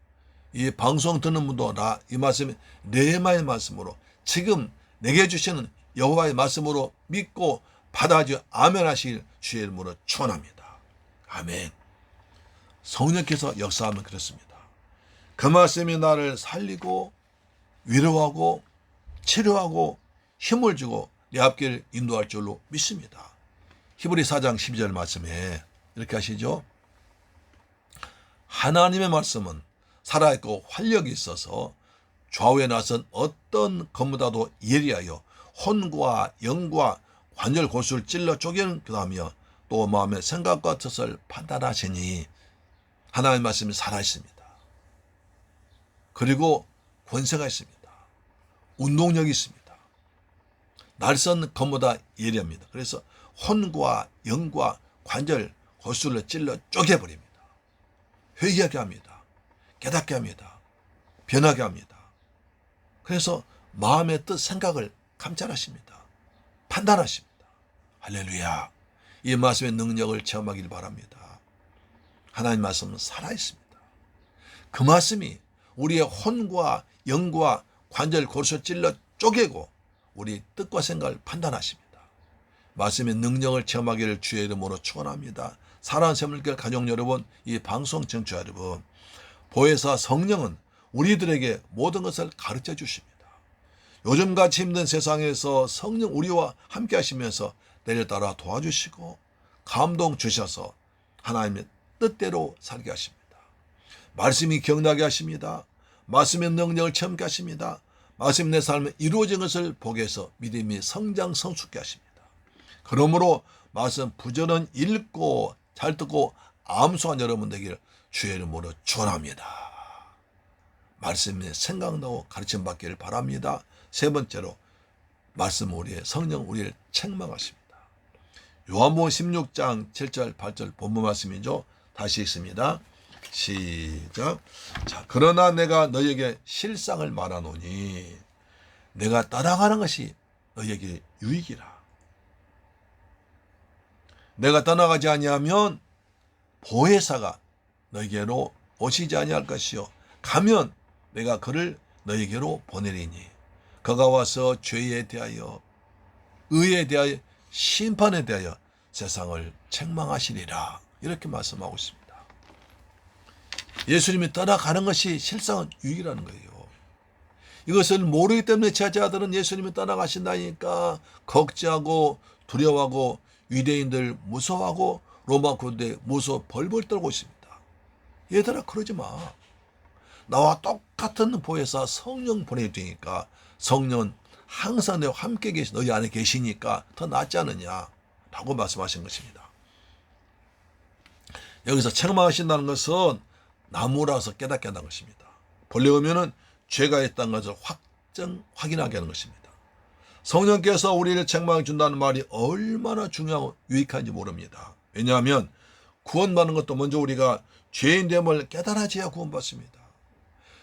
[SPEAKER 1] 이 방송 듣는 분도 다 이 말씀이 레마의 말씀으로 지금 내게 주시는 여호와의 말씀으로 믿고 받아주 아멘 하시길 주의 이름으로 축원합니다. 아멘. 성령께서 역사하면 그렇습니다. 그 말씀이 나를 살리고 위로하고 치료하고 힘을 주고 내 앞길 인도할 줄로 믿습니다. 히브리 4장 12절 말씀에 이렇게 하시죠. 하나님의 말씀은 살아있고 활력이 있어서 좌우에 나선 어떤 것보다도 예리하여 혼과 영과 관절 골수를 찔러 쪼개기도 하며 또 마음의 생각과 뜻을 판단하시니 하나님의 말씀이 살아있습니다. 그리고 권세가 있습니다. 운동력이 있습니다. 날선 것보다 예리합니다. 그래서 혼과 영과 관절 골수를 찔러 쪼개버립니다. 회개하게 합니다. 깨닫게 합니다. 변하게 합니다. 그래서 마음의 뜻, 생각을 감찰하십니다. 판단하십니다. 할렐루야. 이 말씀의 능력을 체험하길 바랍니다. 하나님 말씀은 살아있습니다. 그 말씀이 우리의 혼과 영과 관절 골수 찔러 쪼개고 우리 뜻과 생각을 판단하십니다. 말씀의 능력을 체험하기를 주의 이름으로 축원합니다. 사랑하는 새물교회 가족 여러분, 이 방송 청취자 여러분, 보혜사 성령은 우리들에게 모든 것을 가르쳐 주십니다. 요즘같이 힘든 세상에서 성령 우리와 함께 하시면서 내를 따라 도와주시고 감동 주셔서 하나님의 뜻대로 살게 하십니다. 말씀이 기억나게 하십니다. 말씀의 능력을 체험케 하십니다. 말씀 내 삶에 이루어진 것을 보게 해서 믿음이 성장 성숙케 하십니다. 그러므로 말씀 부전은 읽고 잘 듣고 암송한 여러분 되기를 주의 이름으로 축원합니다. 말씀에 생각나고 가르침 받기를 바랍니다. 세 번째로 말씀 우리의 성령 우리를 책망하십니다. 요한복음 16장 7절 8절 본문 말씀이죠. 다시 읽습니다. 시작. 자, 그러나 내가 너에게 실상을 말하노니 내가 따라가는 것이 너에게 유익이라. 내가 떠나가지 아니하면 보혜사가 너에게로 오시지 아니할 것이요 가면 내가 그를 너에게로 보내리니 그가 와서 죄에 대하여 의에 대하여 심판에 대하여 세상을 책망하시리라. 이렇게 말씀하고 있습니다. 예수님이 떠나가는 것이 실상은 유익이라는 거예요. 이것을 모르기 때문에 제자들은 예수님이 떠나가신다니까 걱정하고 두려워하고 유대인들 무서워하고 로마 군대 무서워 벌벌 떨고 있습니다. 얘들아 그러지 마. 나와 똑같은 보혜사 성령 보내주니까 성령은 항상 내와 함께 계시 너희 안에 계시니까 더 낫지 않느냐 라고 말씀하신 것입니다. 여기서 책망하신다는 것은 나무라서 깨닫게 한다는 것입니다. 본래 의미는 죄가 있다는 것을 확인하게 하는 것입니다. 성령께서 우리를 책망해 준다는 말이 얼마나 중요하고 유익한지 모릅니다. 왜냐하면 구원받는 것도 먼저 우리가 죄인됨을 깨달아야지야 구원받습니다.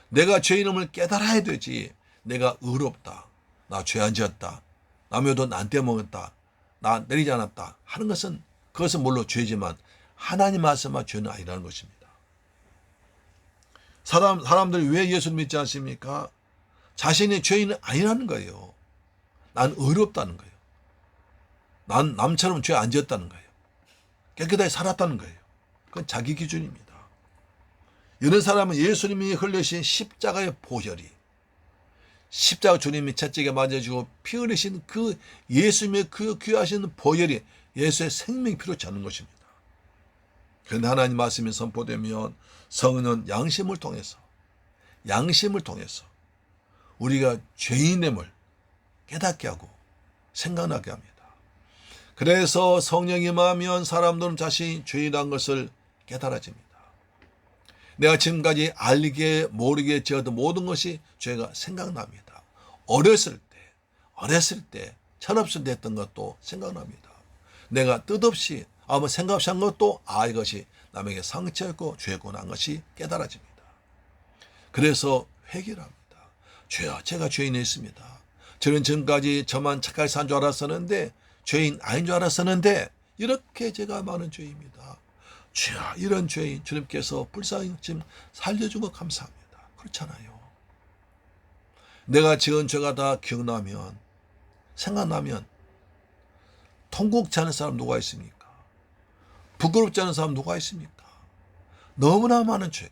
[SPEAKER 1] 내가 죄인임을 깨달아야 되지. 내가 의롭다. 나 죄 안 지었다. 남의 돈 안 떼먹었다. 나 내리지 않았다. 하는 것은 그것은 물론 죄지만 하나님 말씀만 죄는 아니라는 것입니다. 사람들이 왜 예수를 믿지 않습니까? 자신이 죄인은 아니라는 거예요. 난 의롭다는 거예요. 난 남처럼 죄 안 지었다는 거예요. 깨끗하게 살았다는 거예요. 그건 자기 기준입니다. 이런 사람은 예수님이 흘리신 십자가의 보혈이 십자가 주님이 채찍에 맞아주고 피 흘리신 그 예수님의 그 귀하신 보혈이 예수의 생명이 필요치 않은 것입니다. 그런데 하나님 말씀이 선포되면 성은 양심을 통해서 우리가 죄인됨을 깨닫게 하고 생각나게 합니다. 그래서 성령이 임하면 사람들은 자신이 죄인이라는 것을 깨달아집니다. 내가 지금까지 알게 모르게 지었던 모든 것이 죄가 생각납니다. 어렸을 때 철없을 때 했던 것도 생각납니다. 내가 뜻없이 아무 생각 없이 한 것도 이것이 남에게 상처였고 죄였고 한 것이 깨달아집니다. 그래서 회개를 합니다. 죄야 제가 죄인이었습니다. 저는 지금까지 저만 착하게 산 줄 알았었는데 죄인 아닌 줄 알았었는데 이렇게 제가 많은 죄입니다. 주야 이런 죄인 주님께서 불쌍히 지금 살려준 거 감사합니다. 그렇잖아요. 내가 지은 죄가 다 기억나면 생각나면 통곡지 않은 사람 누가 있습니까? 부끄럽지 않은 사람 누가 있습니까? 너무나 많은 죄가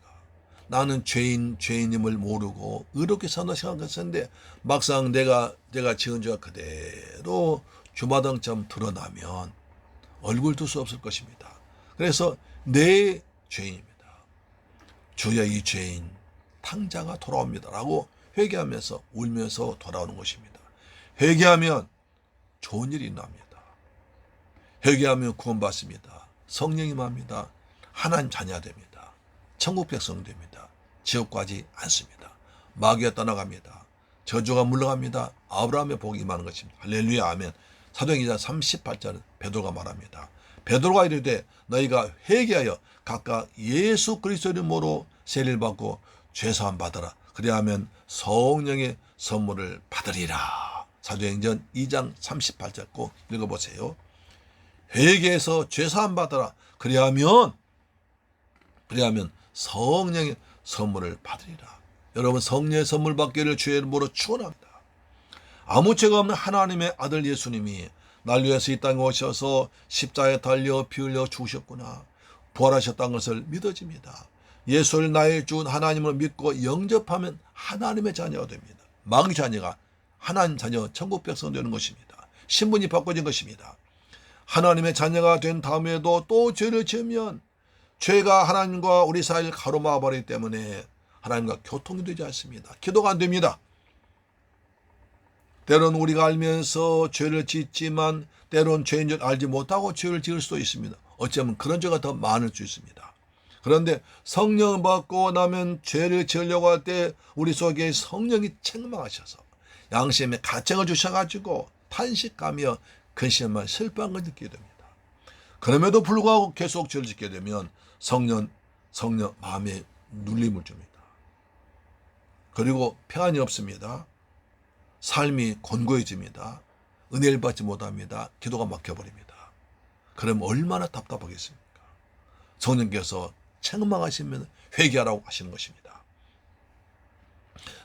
[SPEAKER 1] 나는 죄인임을 모르고 의롭게 산다 생각했었는데 막상 내가 지은 죄가 그대로 주마등처럼 드러나면 얼굴 둘 수 없을 것입니다. 그래서 내 죄인입니다. 주여 이 죄인 탕자가 돌아옵니다 라고 회개하면서 울면서 돌아오는 것입니다. 회개하면 좋은 일이 납니다. 회개하면 구원받습니다. 성령이 맙니다. 하나님 자녀 됩니다. 천국 백성 됩니다. 지옥 가지 않습니다. 마귀가 떠나갑니다. 저주가 물러갑니다. 아브라함의 복이 임하는 것입니다. 할렐루야 아멘. 사도행전 38절 베드로가 말합니다. 베드로가 이르되 너희가 회개하여 각각 예수 그리스도 이름으로 세례를 받고 죄사함 받으라. 그리하면 성령의 선물을 받으리라. 사도행전 2장 38절 꼭 읽어보세요. 회개해서 죄사함 받으라. 그리하면 성령의 선물을 받으리라. 여러분 성령의 선물 받기를 주의 이름으로 축원합니다. 아무 죄가 없는 하나님의 아들 예수님이 날 위해서 이 땅에 오셔서 십자가에 달려 피 흘려 죽으셨구나. 부활하셨다는 것을 믿어집니다. 예수를 나의 주 하나님을 믿고 영접하면 하나님의 자녀가 됩니다. 마귀 자녀가 하나님 자녀 천국 백성 되는 것입니다. 신분이 바꿔진 것입니다. 하나님의 자녀가 된 다음에도 또 죄를 지으면 죄가 하나님과 우리 사이를 가로막아 버리기 때문에 하나님과 교통이 되지 않습니다. 기도가 안 됩니다. 때로는 우리가 알면서 죄를 짓지만 때로는 죄인 줄 알지 못하고 죄를 지을 수도 있습니다. 어쩌면 그런 죄가 더 많을 수 있습니다. 그런데 성령을 받고 나면 죄를 지으려고 할 때 우리 속에 성령이 책망하셔서 양심의 가책을 주셔가지고 탄식하며 근심만 슬퍼한 걸 느끼게 됩니다. 그럼에도 불구하고 계속 죄를 짓게 되면 성령 마음에 눌림을 줍니다. 그리고 평안이 없습니다. 삶이 곤고해집니다. 은혜를 받지 못합니다. 기도가 막혀버립니다. 그럼 얼마나 답답하겠습니까? 성령께서 책망하시면 회개하라고 하시는 것입니다.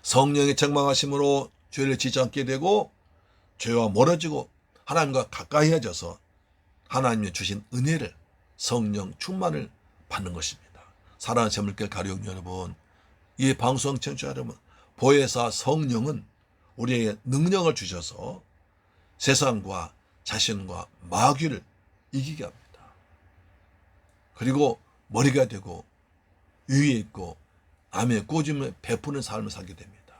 [SPEAKER 1] 성령의 책망하심으로 죄를 짓지 않게 되고 죄와 멀어지고 하나님과 가까이해져서 하나님이 주신 은혜를 성령 충만을 받는 것입니다. 사랑하는 재물길 가족 여러분, 이 방송 청취자 여러분, 보혜사 성령은 우리에게 능력을 주셔서 세상과 자신과 마귀를 이기게 합니다. 그리고 머리가 되고 위에 있고 암에 꽂으며 베푸는 삶을 살게 됩니다.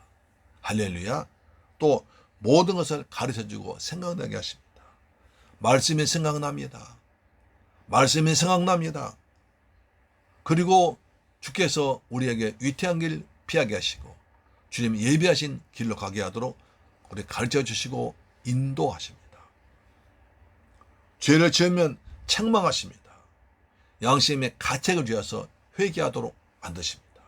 [SPEAKER 1] 할렐루야. 또 모든 것을 가르쳐주고 생각나게 하십니다. 말씀이 생각납니다. 말씀이 생각납니다. 그리고 주께서 우리에게 위태한 길 피하게 하시고 주님 예비하신 길로 가게 하도록 우리 가르쳐 주시고 인도하십니다. 죄를 지으면 책망하십니다. 양심의 가책을 주어서 회개하도록 만드십니다.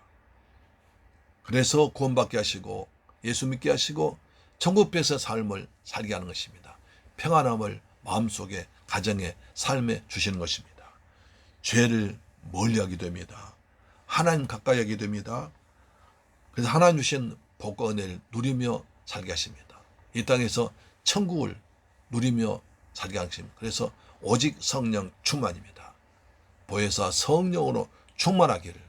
[SPEAKER 1] 그래서 구원받게 하시고 예수 믿게 하시고 천국에서 삶을 살게 하는 것입니다. 평안함을 마음속에 가정에 삶에 주시는 것입니다. 죄를 멀리하게 됩니다. 하나님 가까이 하게 됩니다. 그래서 하나님 주신 복과 은혜를 누리며 살게 하십니다. 이 땅에서 천국을 누리며 살게 하십니다. 그래서 오직 성령 충만입니다. 보혜사 성령으로 충만하기를,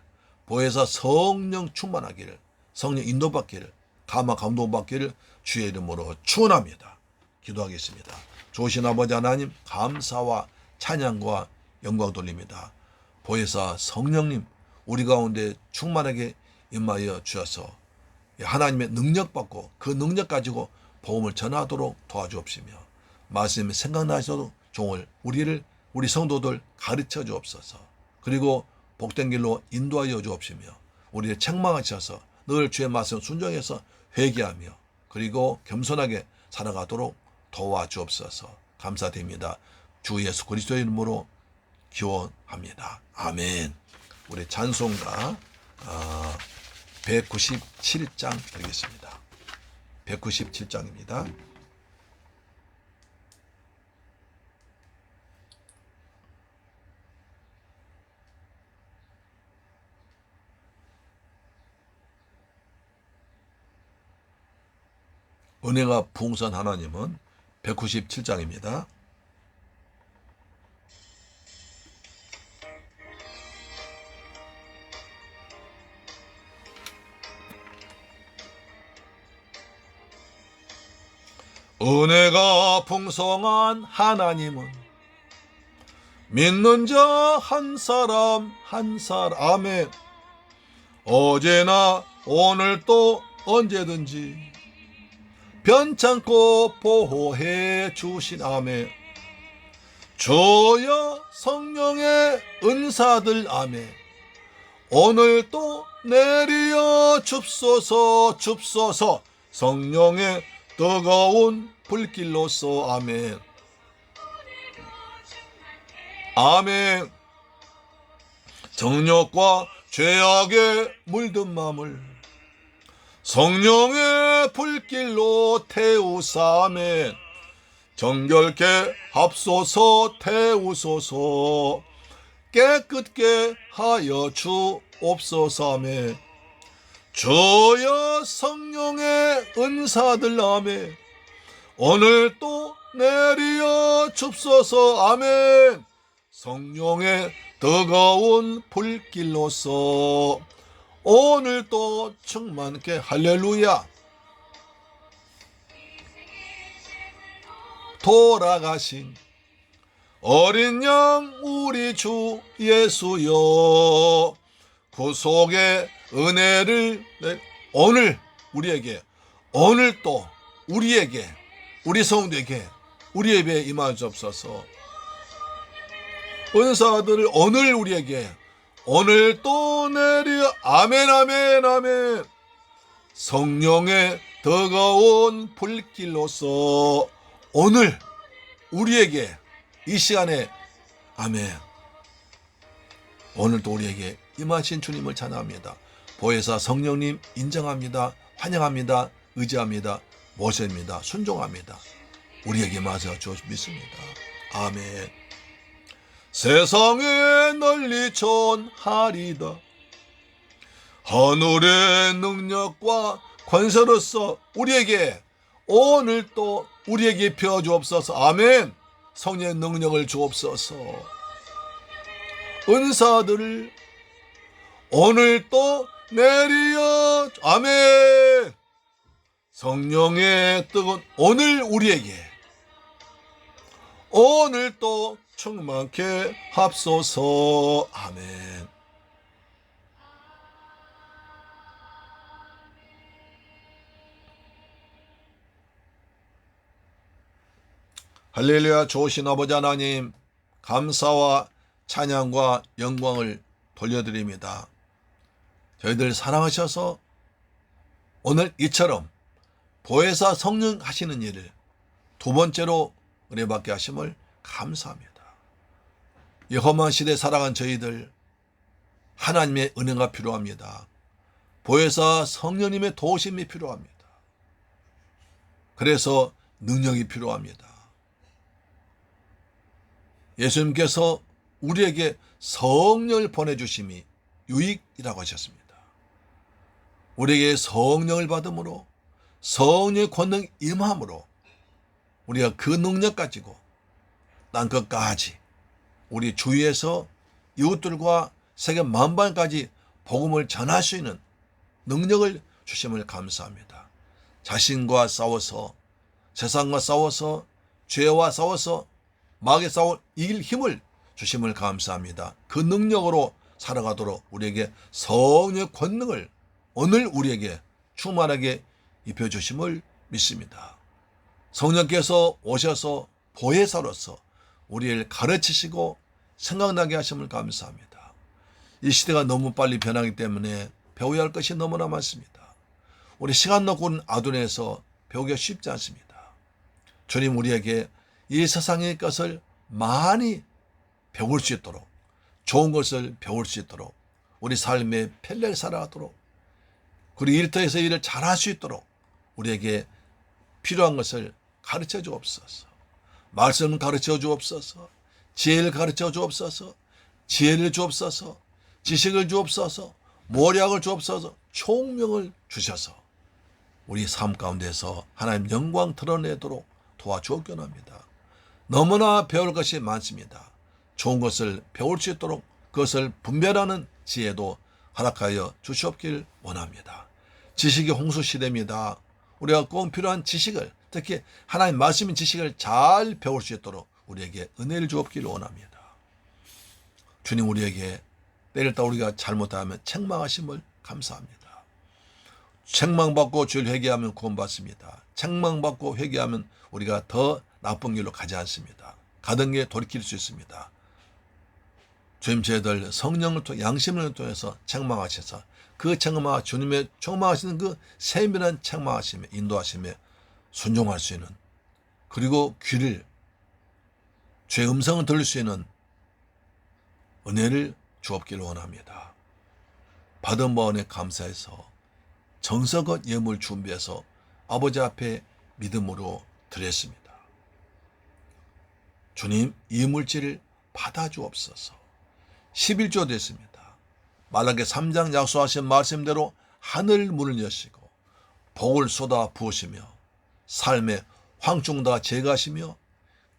[SPEAKER 1] 보혜사 성령 충만하기를, 성령 인도받기를, 감동받기를 주의 이름으로 축원합니다. 기도하겠습니다. 좋으신 아버지 하나님, 감사와 찬양과 영광 돌립니다. 보혜사 성령님, 우리 가운데 충만하게 임하여 주셔서 하나님의 능력 받고 그 능력 가지고 복음을 전하도록 도와주옵시며, 말씀이 생각나셔도 종을 우리 성도들 가르쳐 주옵소서. 그리고 복된 길로 인도하여 주옵시며, 우리를 책망하셔서 늘 주의 말씀 순종해서 회개하며 그리고 겸손하게 살아가도록 도와주옵소서. 감사드립니다. 주 예수 그리스도의 이름으로 기원합니다. 아멘. 우리 찬송가 197장 드리겠습니다. 197장입니다. 은혜가 풍성한 하나님은 197장입니다. 은혜가 풍성한 하나님은 믿는 자 한 사람 한 사람에 어제나 오늘도 언제든지 변찮고 보호해 주신 아멘. 주여 성령의 은사들 아멘. 오늘도 내리어 줍소서 줍소서 성령의 뜨거운 불길로서 아멘. 아멘. 정욕과 죄악에 물든 마음을 성령의 불길로 태우사 아멘. 정결케 합소서 태우소서 깨끗게 하여 주옵소서 아멘. 주여 성령의 은사들 아멘. 오늘 또 내리어 줍소서 아멘. 성령의 뜨거운 불길로서 오늘 또 충만케 할렐루야. 돌아가신 어린 양 우리 주 예수여, 구속의 은혜를 오늘 우리에게, 오늘 또 우리에게, 우리 성도에게, 우리 예배에 임하옵소서. 은사들을 오늘 우리에게, 오늘 또 내려 아멘 아멘 아멘. 성령의 뜨거운 불길로서 오늘 우리에게 이 시간에 아멘. 오늘도 우리에게 임하신 주님을 찬양합니다. 보혜사 성령님 인정합니다. 환영합니다. 의지합니다. 모십니다. 순종합니다. 우리에게 맞아 주옵 믿습니다. 아멘. 세상에 널리 전하리다. 하늘의 능력과 권세로서 우리에게 오늘 또 우리에게 펴주옵소서. 아멘. 성령의 능력을 주옵소서. 은사들을 오늘 또 내리어 아멘. 성령의 뜨거운 오늘 우리에게 오늘 또 충만케 합소서. 아멘. 할렐루야. 좋으신 아버지 하나님, 감사와 찬양과 영광을 돌려드립니다. 저희들 사랑하셔서 오늘 이처럼 보혜사 성령 하시는 일을 두 번째로 은혜받게 하심을 감사합니다. 이 험한 시대에 살아간 저희들 하나님의 은혜가 필요합니다. 보혜사 성령님의 도우심이 필요합니다. 그래서 능력이 필요합니다. 예수님께서 우리에게 성령을 보내주심이 유익이라고 하셨습니다. 우리에게 성령을 받음으로 성령의 권능 임함으로 우리가 그 능력 가지고 땅끝까지 우리 주위에서 이웃들과 세계 만방까지 복음을 전할 수 있는 능력을 주심을 감사합니다. 자신과 싸워서, 세상과 싸워서, 죄와 싸워서 마귀에 싸워 이길 힘을 주심을 감사합니다. 그 능력으로 살아가도록 우리에게 성령의 권능을 오늘 우리에게 충만하게 입혀주심을 믿습니다. 성령께서 오셔서 보혜사로서 우리를 가르치시고 생각나게 하심을 감사합니다. 이 시대가 너무 빨리 변하기 때문에 배워야 할 것이 너무나 많습니다. 우리 시간 놓고는 아둔해서 배우기가 쉽지 않습니다. 주님 우리에게 이 세상의 것을 많이 배울 수 있도록, 좋은 것을 배울 수 있도록, 우리 삶에 편리하게 살아가도록, 그리고 일터에서 일을 잘할 수 있도록 우리에게 필요한 것을 가르쳐 주옵소서. 말씀을 가르쳐 주옵소서. 지혜를 가르쳐 주옵소서. 지혜를 주옵소서. 지식을 주옵소서. 모략을 주옵소서. 총명을 주셔서 우리 삶 가운데서 하나님 영광 드러내도록 도와주옵기원합니다. 너무나 배울 것이 많습니다. 좋은 것을 배울 수 있도록 그것을 분별하는 지혜도 허락하여 주시옵길 원합니다. 지식이 홍수시대입니다. 우리가 꼭 필요한 지식을, 특히 하나님 말씀인 지식을 잘 배울 수 있도록 우리에게 은혜를 주옵길 원합니다. 주님 우리에게 때를 따 우리가 잘못하면 책망하심을 감사합니다. 책망받고 주를 회개하면 구원받습니다. 책망받고 회개하면 우리가 더 나쁜 길로 가지 않습니다. 가던 길에 돌이킬 수 있습니다. 주님 저희들 성령을 통해 양심을 통해서 책망하셔서 그 책망 주님의 책망하시는 그 세밀한 책망하심에 인도하심에 순종할 수 있는, 그리고 귀를 주의 음성을 들을 수 있는 은혜를 주옵기를 원합니다. 받은 바원에 감사해서 정성껏 예물 준비해서 아버지 앞에 믿음으로 드렸습니다. 주님, 이 물질을 받아주옵소서. 11조 됐습니다. 말라기 3장 약속하신 말씀대로 하늘 문을 여시고 복을 쏟아 부으시며 삶의 황충다 제거하시며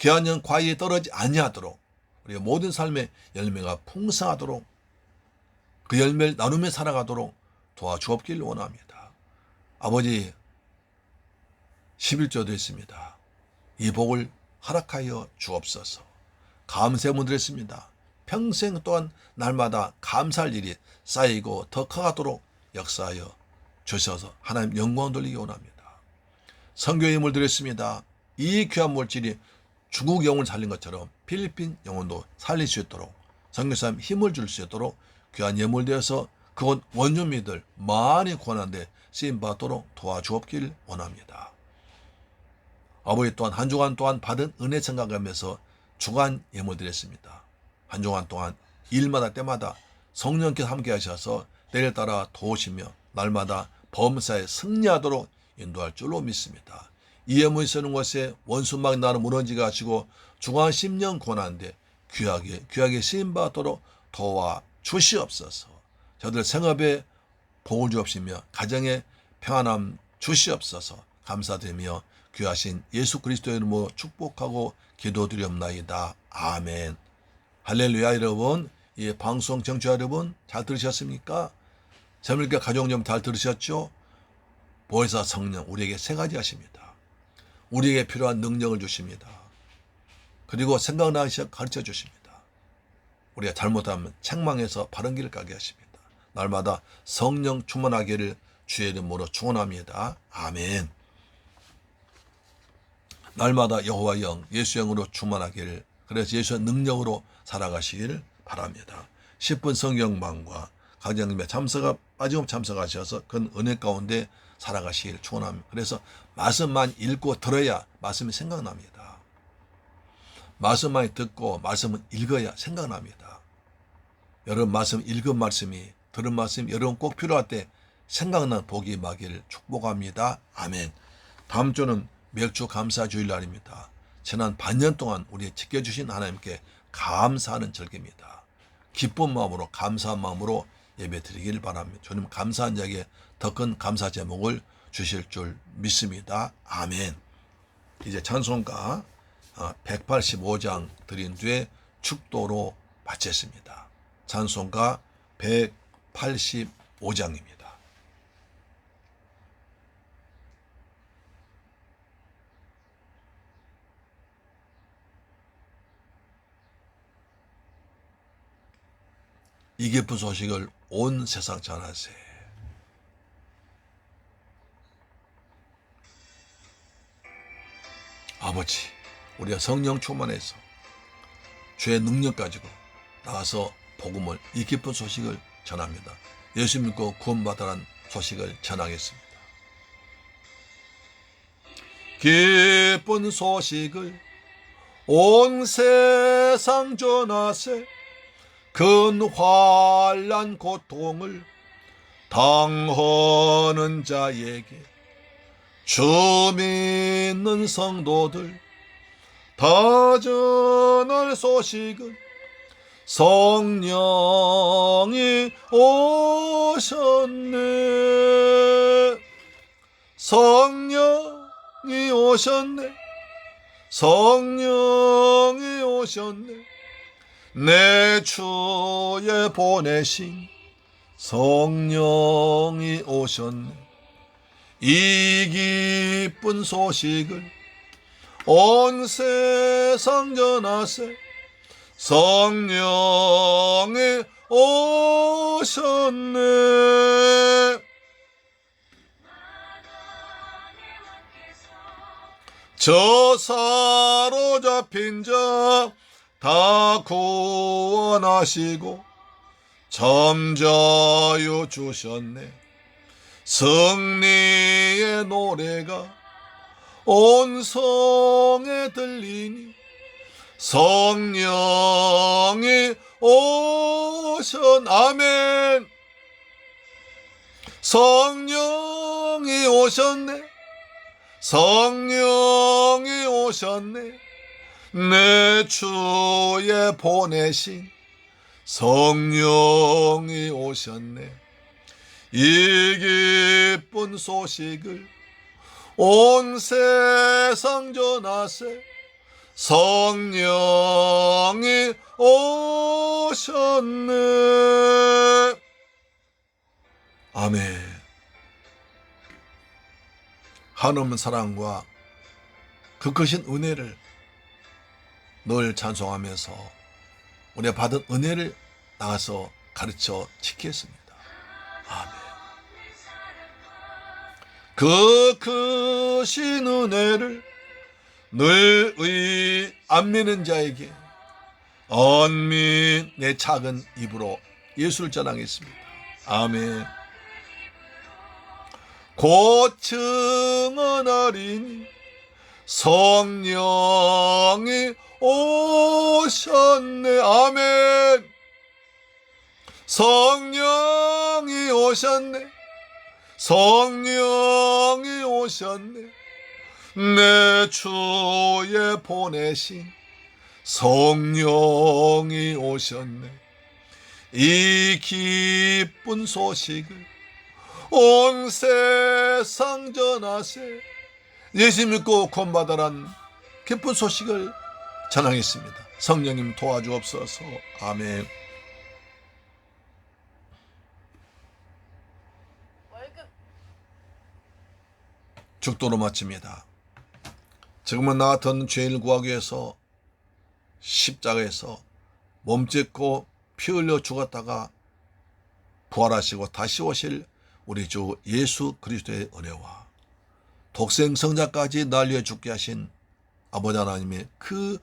[SPEAKER 1] 귀한 영 과일이 떨어지지 아니하도록 우리의 모든 삶의 열매가 풍성하도록 그 열매를 나누며 살아가도록 도와주옵기를 원합니다. 아버지, 11조 됐습니다. 이 복을 허락하여 주옵소서. 감사문 드렸습니다. 평생 또한 날마다 감사할 일이 쌓이고 더 커가도록 역사하여 주셔서 하나님 영광 돌리기 원합니다. 선교의 힘을 드렸습니다. 이 귀한 물질이 중국 영혼을 살린 것처럼 필리핀 영혼도 살릴 수 있도록 선교사님 힘을 줄 수 있도록 귀한 예물 되어서 그곳 원주민들 많이 구원하는데 쓰임받도록 도와주옵길 원합니다. 아버지 또한 한 주간 동안 받은 은혜 생각하면서 주간 예물 드렸습니다. 한 주간 동안 일마다 때마다 성령께서 함께 하셔서 때를 따라 도우시며 날마다 범사에 승리하도록 인도할 줄로 믿습니다. 이 예물이 쓰는 것에 원수막 나는 무너지게 하시고 주간 10년 권한데 귀하게 쓰임받도록 도와 주시옵소서. 저들 생업에 복을 주옵시며 가정에 평안함 주시옵소서. 감사드리며 귀하신 예수 그리스도의 이름으로 축복하고 기도드리옵나이다. 아멘. 할렐루야. 여러분, 이 방송 청취자 여러분 잘 들으셨습니까? 재물과 가족 좀 잘 들으셨죠? 보혜사 성령 우리에게 세 가지 하십니다. 우리에게 필요한 능력을 주십니다. 그리고 생각나시 가르쳐 주십니다. 우리가 잘못하면 책망해서 바른 길을 가게 하십니다. 날마다 성령 충만하기를 주의 이름으로 축원합니다. 아멘. 날마다 여호와 영, 예수 영으로 충만하기를, 그래서 예수의 능력으로 살아가시기를 바랍니다. 10분 성경방과 강장님의 빠짐없이 참석하셔서 그 은혜 가운데 살아가시기를 축원합니다. 그래서 말씀만 읽고 들어야 말씀이 생각납니다. 말씀만 듣고 말씀은 읽어야 생각납니다. 여러분 말씀 읽은 말씀이 들은 말씀이 여러분 꼭 필요할 때 생각난 복이 임하기를 축복합니다. 아멘. 다음 주는 맥주 감사 주일날입니다. 지난 반년 동안 우리 지켜주신 하나님께 감사하는 절기입니다. 기쁜 마음으로 감사한 마음으로 예배 드리길 바랍니다. 주님 감사한 자에게 더 큰 감사 제목을 주실 줄 믿습니다. 아멘. 이제 찬송가 185장 드린 뒤에 축도로 마쳤습니다. 찬송가 185장입니다. 이 기쁜 소식을 온 세상 전하세. 아버지, 우리가 성령 충만해서 주의 능력 가지고 나가서 복음을, 이 기쁜 소식을 전합니다. 예수 믿고 구원받으라는 소식을 전하겠습니다. 기쁜 소식을 온 세상 전하세. 큰 환난 고통을 당하는 자에게 주 믿는 성도들 다 전할 소식은 성령이 오셨네. 성령이 오셨네. 성령이 오셨네. 내 주에 보내신 성령이 오셨네. 이 기쁜 소식을 온 세상 전하세. 성령이 오셨네. 저 사로잡힌 자 다 구원하시고 잠자유 주셨네. 승리의 노래가 온 성에 들리니 성령이 아멘. 성령이 오셨네. 성령이 오셨네. 내 주에 보내신 성령이 오셨네. 이 기쁜 소식을 온 세상 전하세. 성령이 오셨네. 아멘. 한없는 사랑과 그 크신 은혜를 늘 찬송하면서 우리가 받은 은혜를 나가서 가르쳐 지키겠습니다. 아멘. 그 크신 은혜를 늘 의 안 믿는 자에게 언민 내 작은 입으로 예수를 전하겠습니다. 아멘. 곧 증언하리니 성령이 오셨네. 아멘. 성령이 오셨네. 성령이 오셨네. 내 주에 보내신 성령이 오셨네. 이 기쁜 소식을 온 세상 전하세. 예수 믿고 구원받으란 기쁜 소식을 전하겠습니다. 성령님 도와주옵소서. 아멘. 죽도로 마칩니다. 지금은 나 같은 죄인을 구하기 위해서 십자가에서 몸짓고 피 흘려 죽었다가 부활하시고 다시 오실 우리 주 예수 그리스도의 은혜와 독생 성자까지 날 위해 죽게 하신 아버지 하나님의 그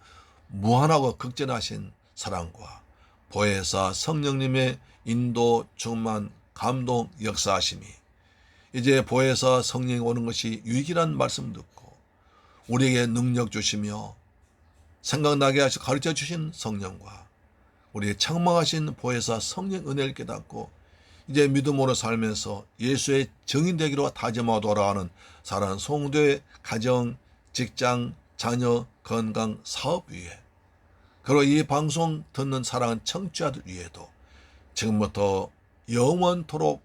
[SPEAKER 1] 무한하고 극진하신 사랑과 보혜사 성령님의 인도 충만 감동 역사하심이 이제 보혜사 성령이 오는 것이 유익이란 말씀 듣고 우리에게 능력 주시며 생각나게 하시고 가르쳐 주신 성령과 우리의 창망하신 보혜사 성령 은혜를 깨닫고 이제 믿음으로 살면서 예수의 증인되기로 다짐하고 돌아가는 사랑하는 성도의 가정, 직장, 자녀, 건강, 사업 위에 그리고 이 방송 듣는 사랑하는 청취자들 위에도 지금부터 영원토록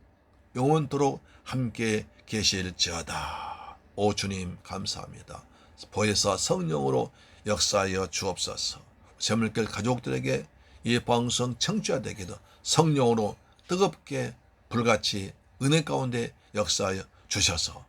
[SPEAKER 1] 함께 계실지어다. 오 주님 감사합니다. 보혜사 성령으로 역사하여 주옵소서. 새물길 가족들에게 이 방송 청취자되기도 성령으로 뜨겁게 불같이 은혜 가운데 역사하여 주셔서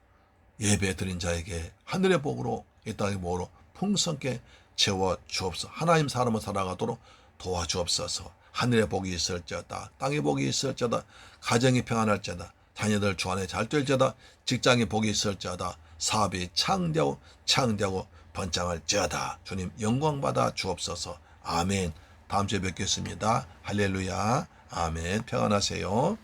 [SPEAKER 1] 예배 드린 자에게 하늘의 복으로 이 땅의 복으로 풍성하게 채워 주옵소서. 하나님 사람을 살아가도록 도와주옵소서. 하늘의 복이 있을지어다. 땅의 복이 있을지어다. 가정이 평안할지어다. 자녀들 주 안에 잘 될지어다. 직장의 복이 있을지어다. 사업이 창대하고 번창할지어다. 주님 영광받아 주옵소서. 아멘. 다음 주에 뵙겠습니다. 할렐루야. 아멘. 평안하세요.